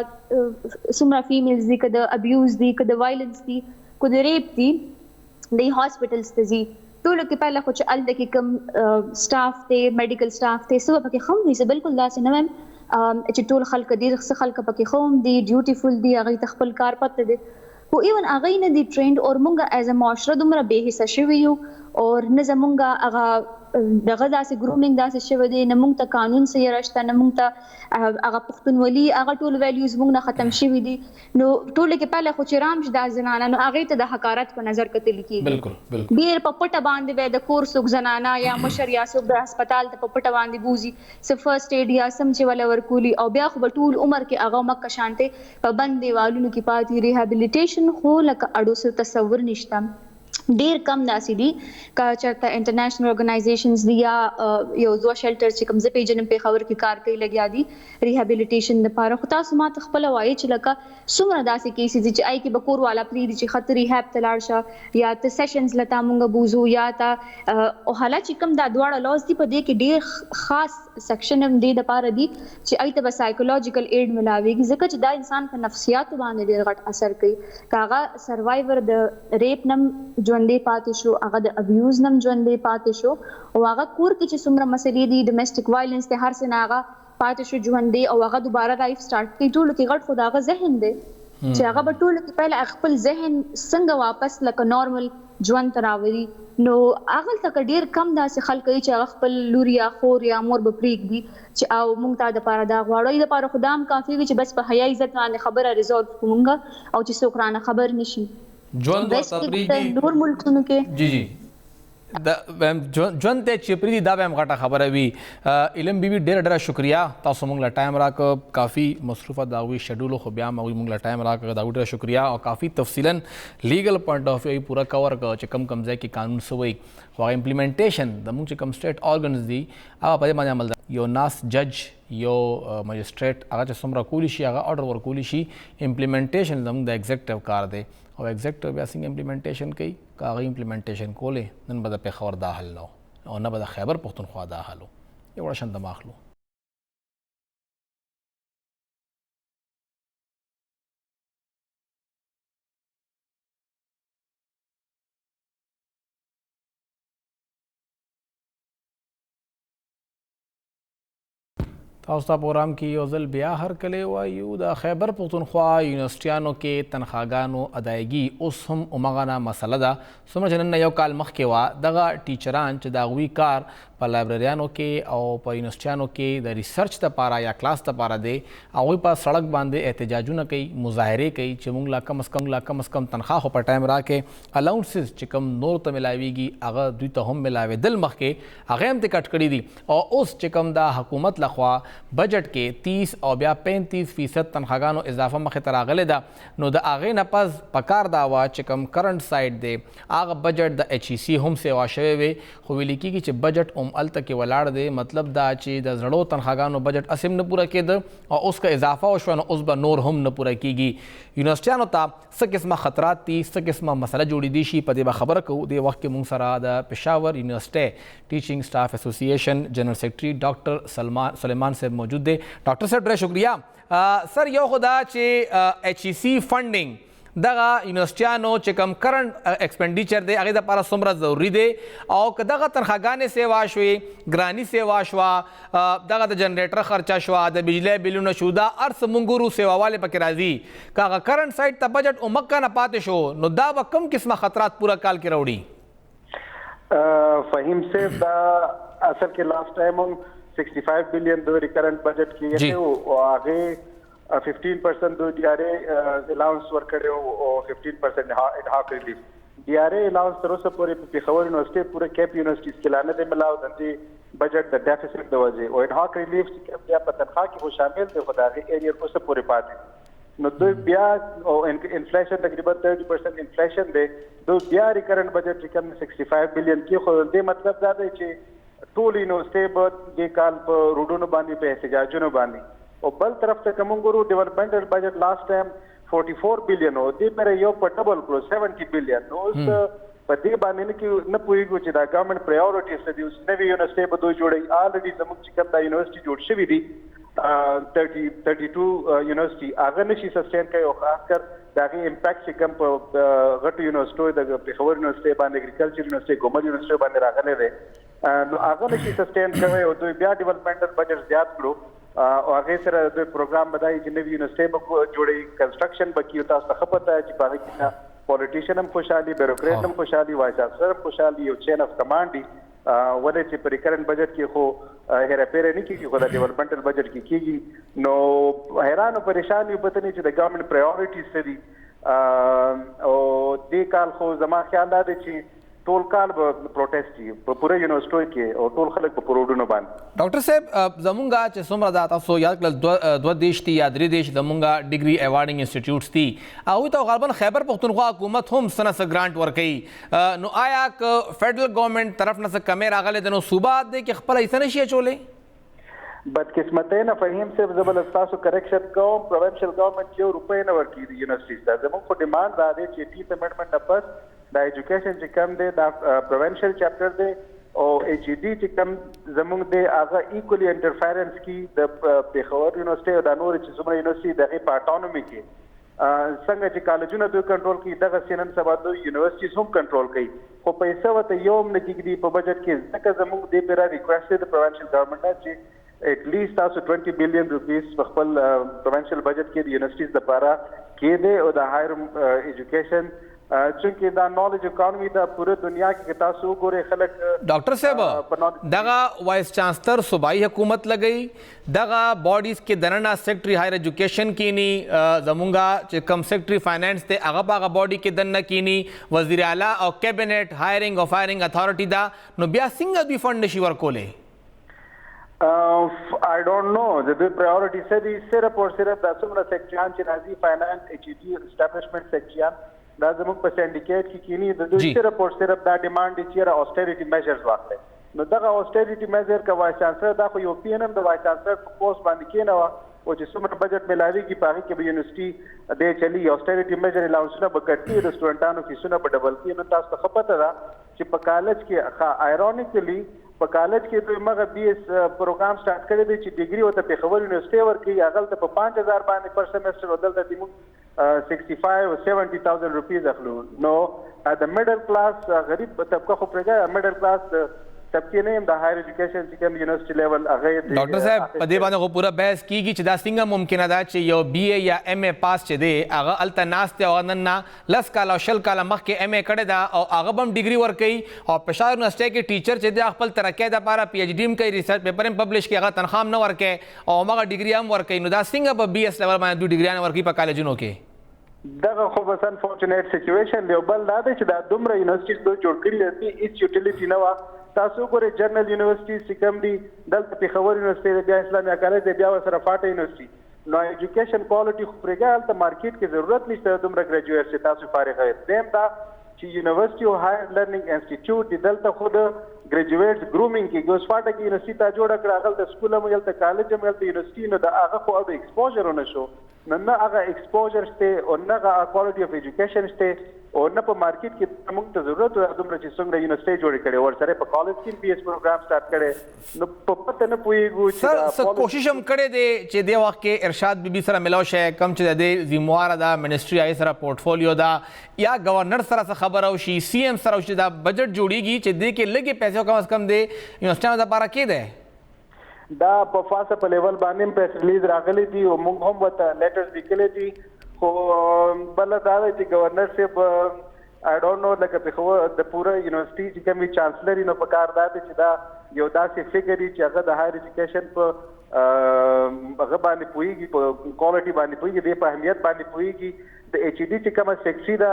څومره فیمیلز دي که د ابیوز دي که د وایلنس دي که د ریپ دي دی هاسپټلز ته ځي ټولو کې پهله خو چې هلته کې کوم سټاف دی میډیکل سټاف دی څه به پکې ښه هم وي. زه بلکل داسې نه وایم چې ټول خلک ډېر څه خلک پکې ښه هم دي ډیوټیفل دي هغوی ته خپل کار پته دی خو ایون هغوی نه دي ټرینډ او موږ ایز ا معاشره دومره بې حسه شوي یو او نه زموږ هغه دغه داسې ګرومینګ داسې شوی دی نه موږ ته قانون څه یره شته نه موږ ته هغه پښتونولي هغه ټول ویلیوز موږ نه ختم شوي دي. نو ټولو کې پهله خو چې رام شي دا زنانه نو هغې ته د حقارت په نظر کتل کېږي. ډېر په پټه باندې به د کور څوک زنانه یا مشر یا څوک د هسپتال ته په پټه باندې بوځي څه فرسټ ایډ یا سم چې وله ورکولي او بیا خو به ټول عمر کې هغه مکه شانتې په بند دیوالونو کې پاتې. ریهیبلیټیشن خو لکه اډو څه تصور نشته. ډیر کم داسې دي که چېرته انټرنیشنل ارګنایزیشنز دي یا یو دوه شیلټر چې کوم زه پیژنم پېښور کې کار کوي لګیا دي ریهیبلیټیشن دپاره. خو تاسو ما ته خپله وایي چې لکه څومره داسې کیسې دي چې هغې کې به کور والا پرېږدي چې ښه ته ریهیب ته لاړ شه یا ته سیشنز له تا مونږ بوځو یا ته او حالا چې کوم دا دواړه لاز دي په دې کې ډېر خاص سیکشن هم دې دپاره دي چې هغې ته به سایکولوجیکل ایډ ملاویږي ځکه چې دا انسان په نفسیاتو باندې ډېر غټ اثر کوي. که هغه سروایور د ریپ نم ژوندی پاتې شو هغه د ابیوز نم ژوندی پاتې شو او هغه کور کې چې څومره مسلې دي ډومیسټک وایلنس دی هر څه نه هغه پاتې شو ژوندی او هغه دوباره لایف سټارټ کوي. ټولو کې غټ خو د هغه ذهن دی چې هغه به ټولو کې پهله خپل ذهن څنګه واپس لکه نارمل ژوند ته راولي. نو هغلته که ډېر کم داسې خلک وي چې هغه خپل لور یا خور یا مور به پرېږدي چې او مونږ ته دپاره دا غواړو دې دپاره خو دا هم کافي وي چې بس په حیا عزت باندې خبره ریزالو کړو مونږ او چې څوک رانه خبر نشي. ژوند ورته پرېږدي نور ملکونو کې جی ژوند ته چې پرېږدي دا به هم غټه خبره وي. علم بیبي ډېره شکریه تاسو موږ له ټایم راکړه کافي مصروفه د هغوی شیډول خو بیا هم هغوی موږ له ټایم راکړه د هغوی ډېره شکریه او کافي تفصیلا لیګل پوینټ آف ویو پوره کور کړه چې کم ځای کې قانون څه وایي خو هغه امپلیمنټیشن د موږ چې کوم سټیټ ارګنز دي هغه په دې باندې عمل ده. یو ناس جج یو مجسټریټ هغه چې څومره کولی شي هغه اورډر ورکولی شي امپلیمنټیشن زموږ د ایگزیکټیو کار دی او ایگزیکټیو بیا څنګه امپلیمنټیشن کوي که هغه امپلیمنټیشن کولې نن به د پېښور دا حل نه و او نه به د خیبر پښتونخوا دا حل و. یو وړه شان دمه اخلو. تاسو ته پروګرام کې یو ځل بیا هرکلی وایو د خیبر پښتونخوا یونیورسټیانو کې تنخواګانو ادایګي اوس هم همغه نه مسله ده څومره چې نن یو کال مخکې وه دغه ټیچران چې د هغوی کار په لایبرریانو کې او په یونیورسټیانو کې د ریسرچ دپاره یا کلاس دپاره دی هغوی په سړک باندې احتجاجونه کوي مظاهرې کوي چې موږ لا کم از کم تنخوا خو په ټایم راکې الاونسز چې کوم نور ته میلاویږي هغه دوی ته هم میلاوېدل مخکې هغې هم ترې کټ کړي دي او اوس چې کوم د حکومت لخوا بجټ کې 30 او بیا 35% تنخواګانو اضافه مخې ته راغلی ده نو د هغې نه پس پکار دا وه چې کوم کرنټ سایډ دی هغه بجټ د ایچ ای سی هم سیوا شوی وی خو ویل کېږي چې بجټ هلته کې ولاړ دی مطلب دا چې د زړو تنخواګانو بجټ اسیم نه پوره کېده او اوس که اضافه وشوه نو اوس به نور هم نه پوره کېږي. یونیورسټیانو ته څه قسمه خطرات دي څه قسمه مسله جوړېدی شي په دې به خبره کوو. دې وخت کې موږ سره د پېښور یونیورسټۍ ټیچنګ سټاف ایسوسییشن جنرل سیکرټري ډاکټر سلیمان صاحب موجود دی. ډاکټر صاحب ډېره شکریه. سر یو خو دا چې ایچ ای سی فنډینګ دغه یونیورسيټیانو چې کوم کرنٹ ایکسپینډیچر دی هغه لپاره څومره ضروری دی او که دغه تنخواګانې سیوا شوې ګرانی سیوا شوه دغه د جنریټر خرچه شوه د بجلی بلونه شو دا هر څه مونږ ګورو سیواواله پکې راځي که هغه کرنٹ سایټ ته بجټ عمقه نه پاتې شو نو دا به کوم قسمه خطرات پورا کال کې راوړي فہیم صاحب دا اصل کے لاسٹ ٹائم ہم 65 بلین دو ریکرنٹ بجٹ کیے تھے اور آگے 15% دو ڈیارے الاؤنس ورک کرے اور 15% انہاک ریلیف ڈیارے الاؤنس ترو سے پورے پخور یونیورسٹی پورے کیپ یونیورسٹیز کے لانے دے ملاو دندی بجٹ دا ڈیفیسٹ دو وجہ اور انہاک ریلیف سے کیپ دیا پتنخواہ کی وہ شامل دے خدا آگے ایریا کو سے پورے پاتے نو دو بیا انفلیشن تقریبا 30% انفلیشن دے دو بیا ریکرنٹ بجٹ ریکن 65 بلین کی خود دے مطلب دا دے چھے ټول یونیورسټي به دې کال په روډونو باندې په احتجاجونو باندې او بل طرف ته کوم ګورو ډیولپمنټل بجټ لاست ټایم 44 بلین او دې پر یو په ډبل کړو 70 بلین نو اوس په دې باندې کې نه پوهیږو چې دا ګورنمنت پرایورټیز څه دي اوس نوې یونیورسټي به دوی جوړي الریډي زموږ چې کوم دا یونیورسټي جوړ شوی دي 32 یونیورسټي هغه نشي سسټین کوي او خاص کر داغه امپیکټ چې کوم په غټو یونیورسټو د پېښور یونیورسټي باندې اګریکلچر یونیورسټي ګومل یونیورسټي باندې راغلي دي نو هغه نشي سسټین کوي او دوی بیا ډیولپمنټل بجټ زیات کړو او هغه سره د پروګرام بدای چې نوې یونیورسټي به جوړي کنسټرکشن بکیو تاسو ته خبره چې په هغه کې پولیټیشن هم خوشحالي بیوروکریټ هم خوشحالي وایس چانسلر هم خوشحالي یو چین اف کمانډ دی ولې چې په ریکرنٹ بجټ کې خو هیره پیره نه کیږي خو د ډیولپمنټل بجټ کې کیږي نو حیران او پریشان یو پته نه چې د ګورنمنت پرایورټیز څه دي او دې کال خو زما خیال دا دی چې ټول کال به پروټیسټ کی په پوره یونیورسيټي کې او ټول خلک په روډونو باندې ډاکټر صاحب زمونږه چې څومره دا تاسو یاد کړل دوه دیش دي یا درې دیش زمونږه ډیګري ایوارډینګ انسټیټیوټس دي هغوی ته غالبا خیبر پښتونخوا حکومت هم څه نه څه ګرانټ ورکوي نو آیا که فیډرل ګورنمنټ طرف نه څه کمې راغلی ده نو صوبه دی کې خپله ایسه نشي اچولی بدقسمتی نه فهیم صاحب زه به ستاسو کریکشن کوم پروینشل ګورنمنټ یو روپۍ نه ورکوي د یونیورسټیز ته زموږ خو ډیمانډ دا دی چې 18 امینډمنټ نه پس دا ایجوکیشن چې کم دی دا پروینشل چیپټر دی او ایچ ای ډي چې کم زموږ دی هغه ایکولی انټرفیرنس کی د پېښور یونیورسټي او د نورې چې څومره یونیورسټي د هغې په اټانومي کې څنګه چې کالجونه دوی کنټرول کوي دغه نن سبا دوی یونیورسټیز هم کنټرول کوي خو پیسې ورته یو هم نه کېږدي په بجټ کې ځکه زموږ دې پېره ریکویسټ دی د پروینشل ګورنمنټ نه چې ایٹ لیسٹ تاسو 20 بلین روپیز په خپل پروینشل بجټ کې د یونیورسټیز لپاره کې دی او د هایر ایجوکیشن چونکې دا نالج اکانومي دا پوره دنیا کې تاسو وګورئ خلک ډاکټر صاحب دغه وایس چانسلر صوبائی حکومت لګئی دغه باډیز کې دننه سیکرټري هایر ایجوکیشن کینی زمونږه چې کم سیکرټري فائنانس ته هغه په هغه باډي کې دننه کینی وزیر اعلی او کیبنٹ هایرینګ او فایرینګ اتھارټي دا نو بیا څنګه دوی فنډ نشي ورکولی I don't know the priority سے دی صرف اور صرف دا څومره سیکټریان چې راځي فائنانس ایچ ای ډي اسټابلیشمنٹ سیکټریان دا زموږ په سینډیکیټ کې کینی د دوی صرف اور صرف دا ډیمانډ دي چې اوسټریټي میجرز واخلي نو دغه اوسټریټي میجر کا وایس چانسلر دا خو یو پی ان ایم د وایس چانسلر په پوسټ باندې کېنه او چې څومره بجټ ملاویږي په هغې کې به یونیورسټي دی چلی اوسټریټي میجر الاؤنسونه به کټ کړي د سټوډنټانو فیسونه به ډبل کړي نو تاسو ته ښه پته ده چې په کالج کې آیرونیکلی په کالج کې دوی مغه بی اس پروګرام سٹارټ کړی دی چې ډیګري ورته پېښور یونیورسټي ورکوي هغلته په 5000 باندې پر سیمسټر او دلته دی موږ 65 or 70,000 روپیز اخلو نو د میډل کلاس غریب طبقه خو پرېږه میډل کلاس طبقې نه د هایر ایجوکیشن چې کوم یونیورسټي لیول هغه ډاکټر صاحب په دې باندې خو پوره بحث کیږي چې دا څنګه ممکنه ده چې یو بی اے یا ایم اے پاس چې دی هغه هلته ناست دی او نن نه 10 کاله او 20 کاله مخکې ایم اے کړې ده او هغه به هم ډیګري ورکوي او پېښور یونیورسټۍ کې ټیچر چې دی خپل ترقۍ دپاره پی ایچ ډي هم کوي ریسرچ پیپر هم پبلش کوي هغه تنخواه هم نه ورکوي او هماغه ډیګري هم ورکوي نو دا څنګه په بی ایس لیول باندې دوی ډیګریانې ورکوي په کالجونو کې دغه خو بس انفورچونیټ سچویشن دی بل دا دی چې دا دومره یونیورسټیز دوی جوړ کړي دي هیڅ یوټیلیټي نه وه تاسو ګورئ جرنل یونیورسټیز چې کوم دي دلته پېښور یونیورسټي بیا اسلامیا کالج دی بیا ورسره فاټه یونیورسټي نو ایجوکیشن کوالټي خو پرېږه هلته مارکیټ کې ضرورت نشته دومره ګریجویټ چې تاسو فارغ یې دویم دا چې یونیورسټي او هایر لرنینګ انسټیټیوټ دی دلته خو د ګریجویټس ګرومینګ کېږي اوس فاټه کې یونیورسټي تا جوړه کړه هغلته سکول هم هلته کالج هم هلته یونیورسټي نو د هغه خو د ایکسپوژر ونه شو نو نه هغه ایکسپوژر شته او نه هغه کوالټي اف ایجوکیشن شته او نه په مارکیټ کې موږ ته ضرورت و دومره چې څومره یونیورسيټي جوړ کړي او سره په کالج کې بي اس پروګرام سٹارټ کړي نو په پته نه پويګو چې سر کوشش هم کړي دي چې د وخت کې ارشاد بیبي سره ملاو شي کم چې د ذمہوار دا منسٹری آی سره پورټفولیو دا یا گورنر سره خبر او شي سی ایم سره چې دا بجټ جوړیږي چې د کې لګي پیسې کم از کم دی یونیورسيټي د لپاره کې ده دا په فاسه په لیول باندې پریس ریلیز راغلی دي او موږ هم وته لیټرز لیکلي دي خو بل دا دی چې گورنر صاحب I don't know لکه په خو د پوره یونیورسيټي چې کومي چانسلر نو په کار دا چې دا یو داسې فګري چې هغه د هایر ایجوکیشن په هغه باندې پويږي په کوالټي باندې پويږي د په اهمیت باندې پويږي د ایچ ډي چې کومه سیکشن دا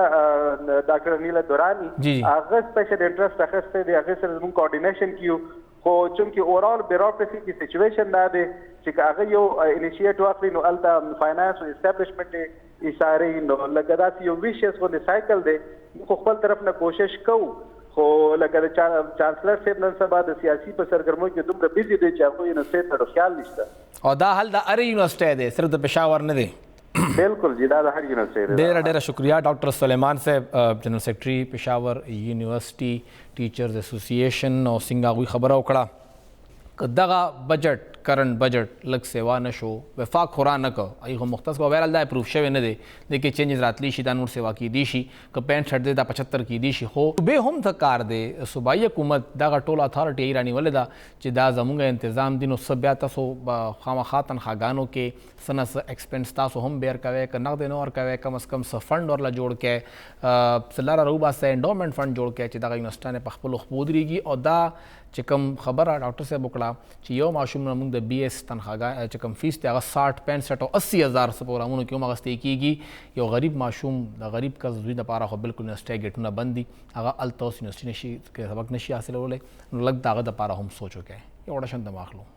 ډاکټر انیل دورانی هغه سپیشل انټرست اخسته دی هغه سره موږ کوارډینیشن کیو خو چونکی اورال بیوروکراسي کی سچويشن دا دی چې هغه یو انیشیټیو اخلي نو التا فاینانس او اسټابلیشمنت اشاره نو لکه دا یو ویشس غو سایکل دی خو خپل طرف نه کوشش کوو خو لکه د چانسلر صاحب نن سبا د سیاسي په سرګرمو کې دومره بيزي دی چې هغه یې نه څه خیال نشته او دا حل د اری یونیورسيټي دی صرف د پېښور نه دی بالکل جی دا د هر یونیورسيټي دی ډېر شکریہ ډاکټر سلیمان صاحب جنرل سیکرټري پېښور یونیورسيټي ټیچرز اسوسییشن او څنګه غوي خبره وکړه که دغه بجټ کرنٹ بجٹ لگ سیوا نشو وفاق خورا نہ کو ای هم مختص کو ویرال دا پروف شوی نه دی د کې چینجز راتلی شي دا نور سیوا کی دی شي ک 65 دی دا 75 کی دی شي خو به هم ته کار دی صوبایي حکومت دا ټول اتھارټي ایرانی ولې دا چې دا زموږ تنظیم دینو سبیا تاسو خامخاتن خاګانو کې سنس ایکسپنس تاسو هم بیر کوي ک نقد نور کوي کم از کم س فند ورلا جوړ کې سلاره روبا سه انډومنٹ فند جوړ کې چې دا یونیورسيټي په خپل خپودريږي او دا چې کوم خبره ډاکټر صاحب وکړه چې یو ماشوم موږ د بي اس تنخواګه چې کوم فیس ته هغه 60 65 او 80 هزار سپورامونو کې مغستې کیږي یو غریب ماشوم د غریب کس زوی د پاره خو بالکل یونیورسيټي ګټونه بندي هغه التوس یونیورسيټي نشي کې سبق نشي حاصلولای نو لګ داغه د پاره هم سوچو کې یو ډشن دماغ لو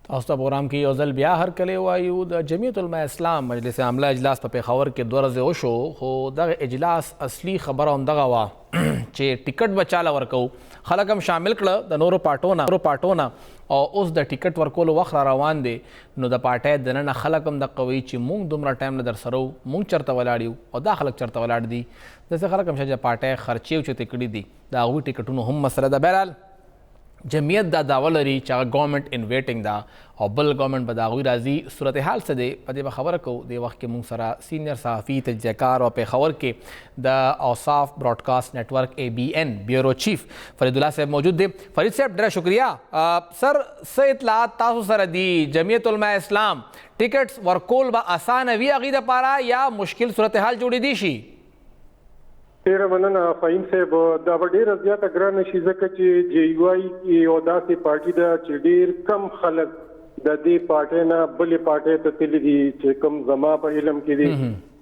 تاسو ته پروګرام کې یو ځل بیا هر کله وایو د جمعیت علماء اسلام مجلس عامله اجلاس په پېښور کې 2 ورځې وشو خو دغه اجلاس اصلي خبره هم دغه وه چې ټیکټ بچاله ورکو خلک هم شامل کړه د نورو پاټونه او اوس د ټیکټ ورکولو وخت را روان دی نو د پارټۍ دننه خلک هم د قوي چې موږ دومره ټایم نه در سره موږ چرته ولاړ یو او دا خلک چرته ولاړ دي داسې خلک هم چې پارټۍ خرچې اوچتې کړي دي د هغوی ټیکټونو هم مسله ده. بهرحال جمعیت دا دعوه لري چې هغه ګورنمنټ انویټنګ دا او بل ګورنمنټ به د هغوی راځي صورتحال څه دی په دې به خبره کوو د وخت کې موږ سره سینئر صحافي تجزیه‌کار او پېښور کې د اوصاف براډکاسټ نیټورک ABN بیورو چیف فرید الله صاحب موجود دی. فرید صاحب ډېره شکریہ. سر څه اطلاعات تاسو سره دي جمعیت علماء اسلام ټیکټس ورکول به اسانه وي هغوی دپاره یا مشکل صورتحال جوړېدی شي؟ ډېره مننه فهیم صاحب دا به ډېره زیاته ګرانه شي ځکه چې JUI یو داسې پارټي ده چې ډېر کم خلک د دې پارټۍ نه بلې پارټۍ ته تللي دي چې کوم زما په علم کې دي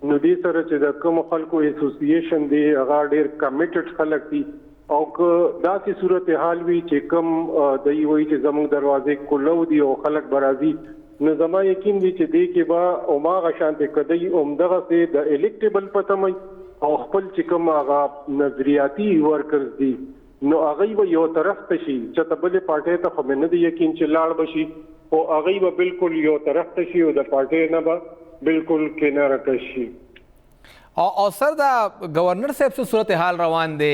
نو دې سره چې د کومو خلکو اسوسییشن دی هغه ډېر کمیټډ خلک دي او که داسې صورتحال وي چې کوم دوی وایي چې زموږ دروازې کلو دي او خلک به راځي نو زما یقین دی چې دې کې به هماغه شانتې که دوی همدغسې د الیکټیبل په تمه او خپل چې کوم هغه نظریاتي ورکرز دي نو هغوی به یو طرف ته شي چې ته بلې پارټۍ ته خو مې نه دی یقین چې لاړ به شي خو هغوی به بالکل یو طرف ته شي او د پارټۍ نه به بالکل کناره کش شي. او سر دا گورنر صاحب څه صورتحال روان دی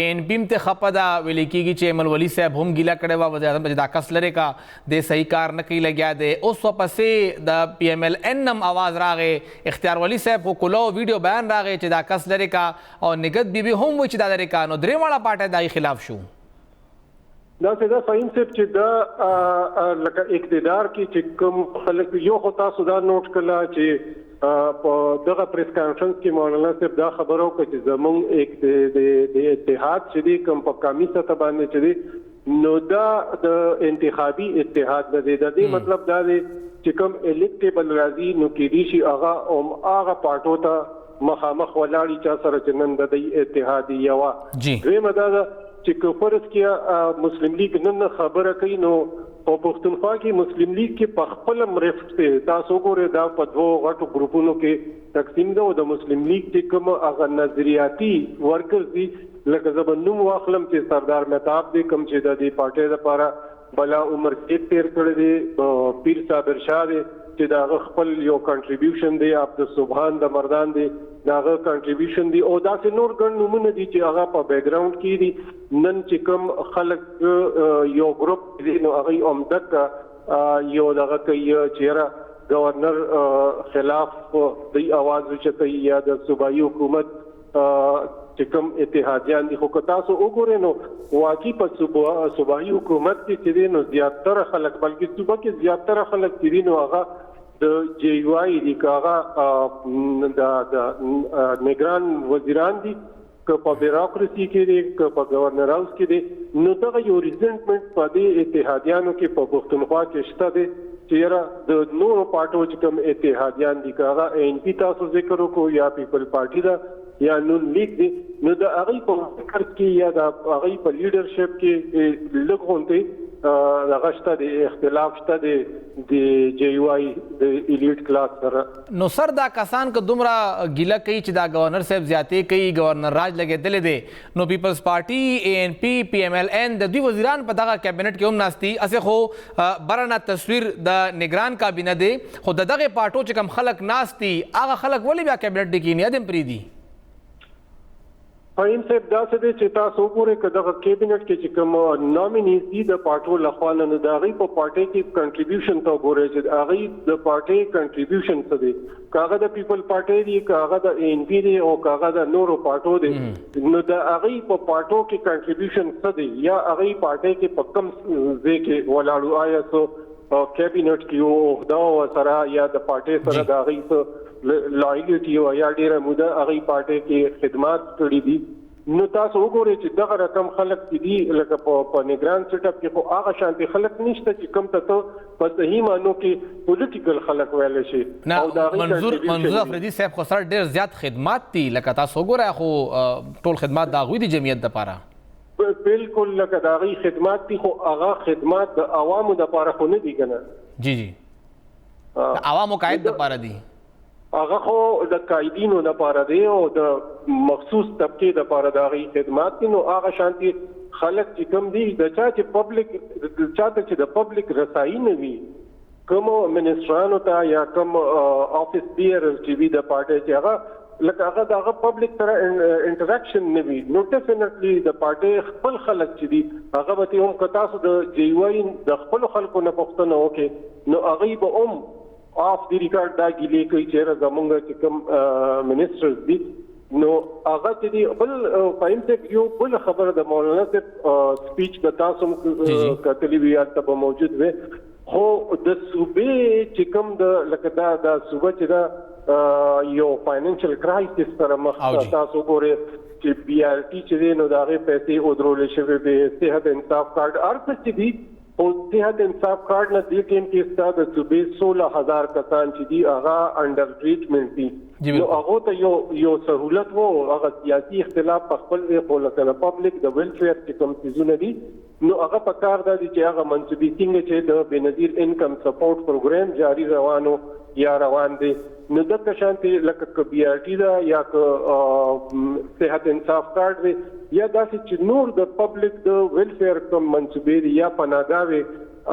ANP م ته خپه ده ویلې کېږي چې ایمل صاحب هم ګیله کړې وه وزیر اعظم چې دا کس لرې کا دی صحیح کار نه کوي لګیا دی اوس ورپسې د PMLN هم آواز راغی اختیار ولی صاحب خو کلو ویډیو بیان راغی چې دا کس لرې کا او نګت بیبي هم وایي چې دا لرې کا نو درې واړه پارټۍ د خلاف شو. داسې ده فهیم صاحب چې دا لکه اقتدار کې چې کوم خلک یو خو تاسو دا نوټ کړله چې په دغه پریس کانفرنس کې مولانا صاحب دا خبره وکړه چې زموږ د اتحاد چې دی کوم په قومي سطح باندې چې دی نو دا د انتخابي اتحاد نه دی د دې مطلب دا دی چې کوم الیکټیبل راځي نو کېدای شي هغه پارټو ته مخامخ ولاړي چا سره چې نن د دې اتحادیه وه. دویمه دا ده چې که فرض کې مسلم لیگ نن خبره کوي نو په پښتونخوا کې مسلم لیگ کې په خپل مرفت ته تاسو ګورئ دا په دوه غټو ګروپونو کې تقسیم ده او د مسلم لیگ چې کوم هغه نظریاتي ورکرز دي لکه زبنوم واخلم چې سردار مهتاب دی کوم چې د دې پارټۍ لپاره بلا عمر کې تیر کړی دی پیر صابر شاه دی چې دا خپل یو کنټریبیوشن دی عبد السبحان د مردان دی داغه کنټریبیوشن دی او دا چې نور ګڼ نمونه دي چې هغه په بیک گراوند کې دي نن چې کوم خلک یو ګروپ دی نو هغه عمدک یو دغه کوي چیرې گورنر خلاف دی आवाज وچتای یا د صوبایي حکومت چې کوم اتحادیان دي خو که تاسو وګورئ نو واقعي په صوبایي حکومت کې چې دی نو زیاتره خلک بلکې صوبه کې زیاتره خلک چې دي نو هغه د جی یو آی دي که هغه د نگران وزیران دي که په بیروکراسي کې دي که په گورنر هاوس کې دي نو دغه یو ریزنټمنټ په دې اتحادیانو کې په پښتونخوا کې شته دی چې یاره د نورو پارټو چې کوم اتحادیان دي که هغه این پي تاسو ذکر وکړو یا پیپل پارټي ده یا نون لیگ دی نو د هغې په فکر کې یا د هغې په لیډرشپ کې لږ غونډې دغه شته د اختلاف شته د جی یو آی د ایلیټ کلاس سره نو سر دا کسان که دومره ګیله کوي چې دا گورنر صاحب زیاتې کوي گورنر راج لګېدلی دی نو پیپلز پارټي اے این پی پی ایم ایل این د دوی وزیران په دغه کابینټ کې هم ناست دي اسې خو بره نه تصویر د نگران کابینه دی خو د دغې پارټو چې کوم خلک ناست دي هغه خلک ولې بیا کابینټ کې کښېني ادم پرېږدي فهیم صاحب داسې دی چې تاسو وګورئ که دغه کیبینټ کې چې کوم نامینیز دي د پارټو لخوا نه نو د هغوی په پارټۍ کې کنټریبیوشن ته وګورئ چې د هغوی د پارټۍ کنټریبیوشن څه دی که هغه د پیپل پارټۍ دي که هغه د اے این پي دی او که هغه د نورو پارټو دی نو د هغوی په پارټو کې کنټریبیوشن څه دی یا هغوی پارټۍ کې په کوم ځای کې ولاړو آیا څه کیبینټ کې یو عہده سره یا د پارټۍ سره د هغوی څه لایلټي او یا ډیره موده هغې پارټۍ کې خدمات کړي دي نو تاسو وګورئ چې دغه رقم خلک چې دي لکه په نگران سیټ اپ کې خو هغه شانتي خلک نشته چې کوم ته په صحیح معنو کې پولیټیکل خلک ویلی شي منظور افریدي صاحب خو سره ډېر زیات خدمات دي لکه تاسو وګورئ خو ټول خدمات د هغوی د جمعیت دپاره بالکل لکه د هغوی خدمات دي خو هغه خدمات د عوامو دپاره خو نه دي که نه جی جی د عوامو قاید دپاره دي هغه خو د قایدینو لپاره دی او د مخصوص طبقې لپاره د هغوی خدمات دي نو هغه شانتي خلک چې کوم دي د چا چې د پبلک رسایي نه وي کومو منسټرانو ته یا کوم آفیس بیئرز چې وي د پارټۍ چې هغه لکه هغه د هغه پبلک سره انټراکشن نه وي نو ډیفینټلی د پارټۍ خپل خلک چې دي هغه به هم که تاسو د جی یو آی د خپلو خلکو نه پوښتنه وکړئ نو هغوی به هم آف دی ریکارډ دا ګیلې کوي چېرې زمونږ چې کوم منسټرز دي نو هغه چې دي بل فهیم صاحب یو بل خبره د مولانا صاحب سپیچ د تاسو هم کتلي وي هلته به موجود وي خو د صوبې چې کوم د لکه دا صوبه چې دا یو فاینانشل کرایسس سره مخ تاسو ګورئ چې بي آر ټي چې دی نو د هغې پیسې ودرولې شوې وې صحت انصاف کارډ هر څه چې دي او صحت انصاف کارډ نه دې ټیم کې ستا د صوبې 16,000 کسان چې دي هغه انډر ټریټمنټ دي نو هغو ته یو سهولت و هغه سیاسي اختلاف په خپل ځای خو لکه د پبلک د ویلفیر چې کوم څیزونه دي نو هغه په کار دا دي چې هغه منصوبي څنګه چې د بېنظیر انکم سپورټ پروګرام جاري روانو یا روان دی نو دغه شانتي لکه که بي آر ټي ده یا که صحت انصاف کارډ دی یا داسې چې نور د پبلک د ویلفیر کوم منصوبې دي یا پناهګاوې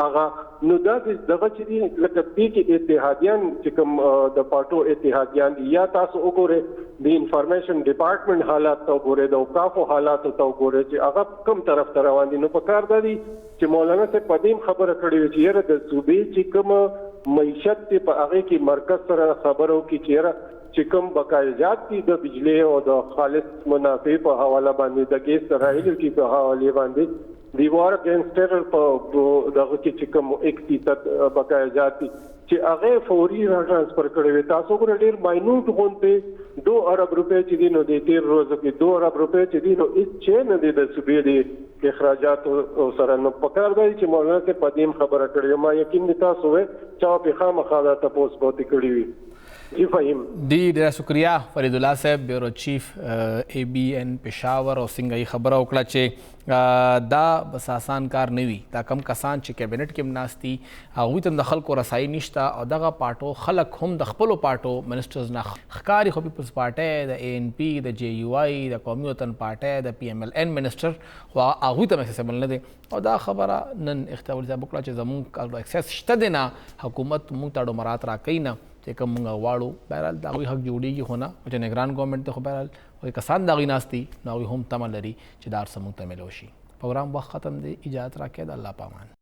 هغه نو داسې دغه چې دي لکه دې کې اتحادیان چې کوم د پارټو اتحادیان دي یا تاسو وګورئ د انفارمیشن ډپارټمنټ حالات ته وګورئ د اوقافو حالاتو ته وګورئ چې هغه کوم طرف ته روان دي نو په کار دا دي چې مولانا صاحب په دې خبره کړې وي چې یاره د صوبې چې کوم معیشت دی په هغې کې مرکز سره خبره وکړي چې یاره چې کوم بقایجات دي د بجلی او د خالص منافع په حواله باندې د ګیس د رایلټي په حوالې باندې د وار اګینسټ ټیرر په دغه کې چې کوم 1% بقایجات دي چې هغه فوري را ټرانسفر کړي وي تاسو ګور ډیر ماینوټ غونډه 2 ارب روپے چې دي نو د 13 ورځې کې 2 ارب روپے چې دي نو هیڅ چې نه دي د صوبې دي اخراجات سره نو پکار دی چې مولانا ته پدیم خبره کړې ما یقین دي تاسو وې چا په خامخا دا تاسو بوتي کړی وي جی فہیم دی ډیره شکریا فرید الله صاحب بیورو چیف ABN پېښور او څنګه یې خبره وکړه چې دا بس آسان کار نه وي. دا کم کسان چې کابینټ کې ناست دي هغوی ته هم د خلکو رسایي نشته او دغه پارټو خلک هم د خپلو پارټو منسټرز نه ښکاري خو پیپلز پارټۍ د ANP د JUI د قومي وطن پارټۍ د PMLN منسټر خو هغوی ته اکسیسیبل نه دی او دا خبره نن اختیار صاحب وکړه چې زموږ اکسیس شته دی نه حکومت موږ ته ډومرات راکوي نه چې کوم موږ غواړو. بهرحال د هغوی حق جوړېږي خو نه چې نګران ګورنمنټ دی خو بهرحال وایي کسان د هغوی ناست دي نو هغوی هم تمه لري چې دا هر څه موږ ته میلو شي. پروګرام وخت ختم دی. اجازت راکړئ. د الله پامان.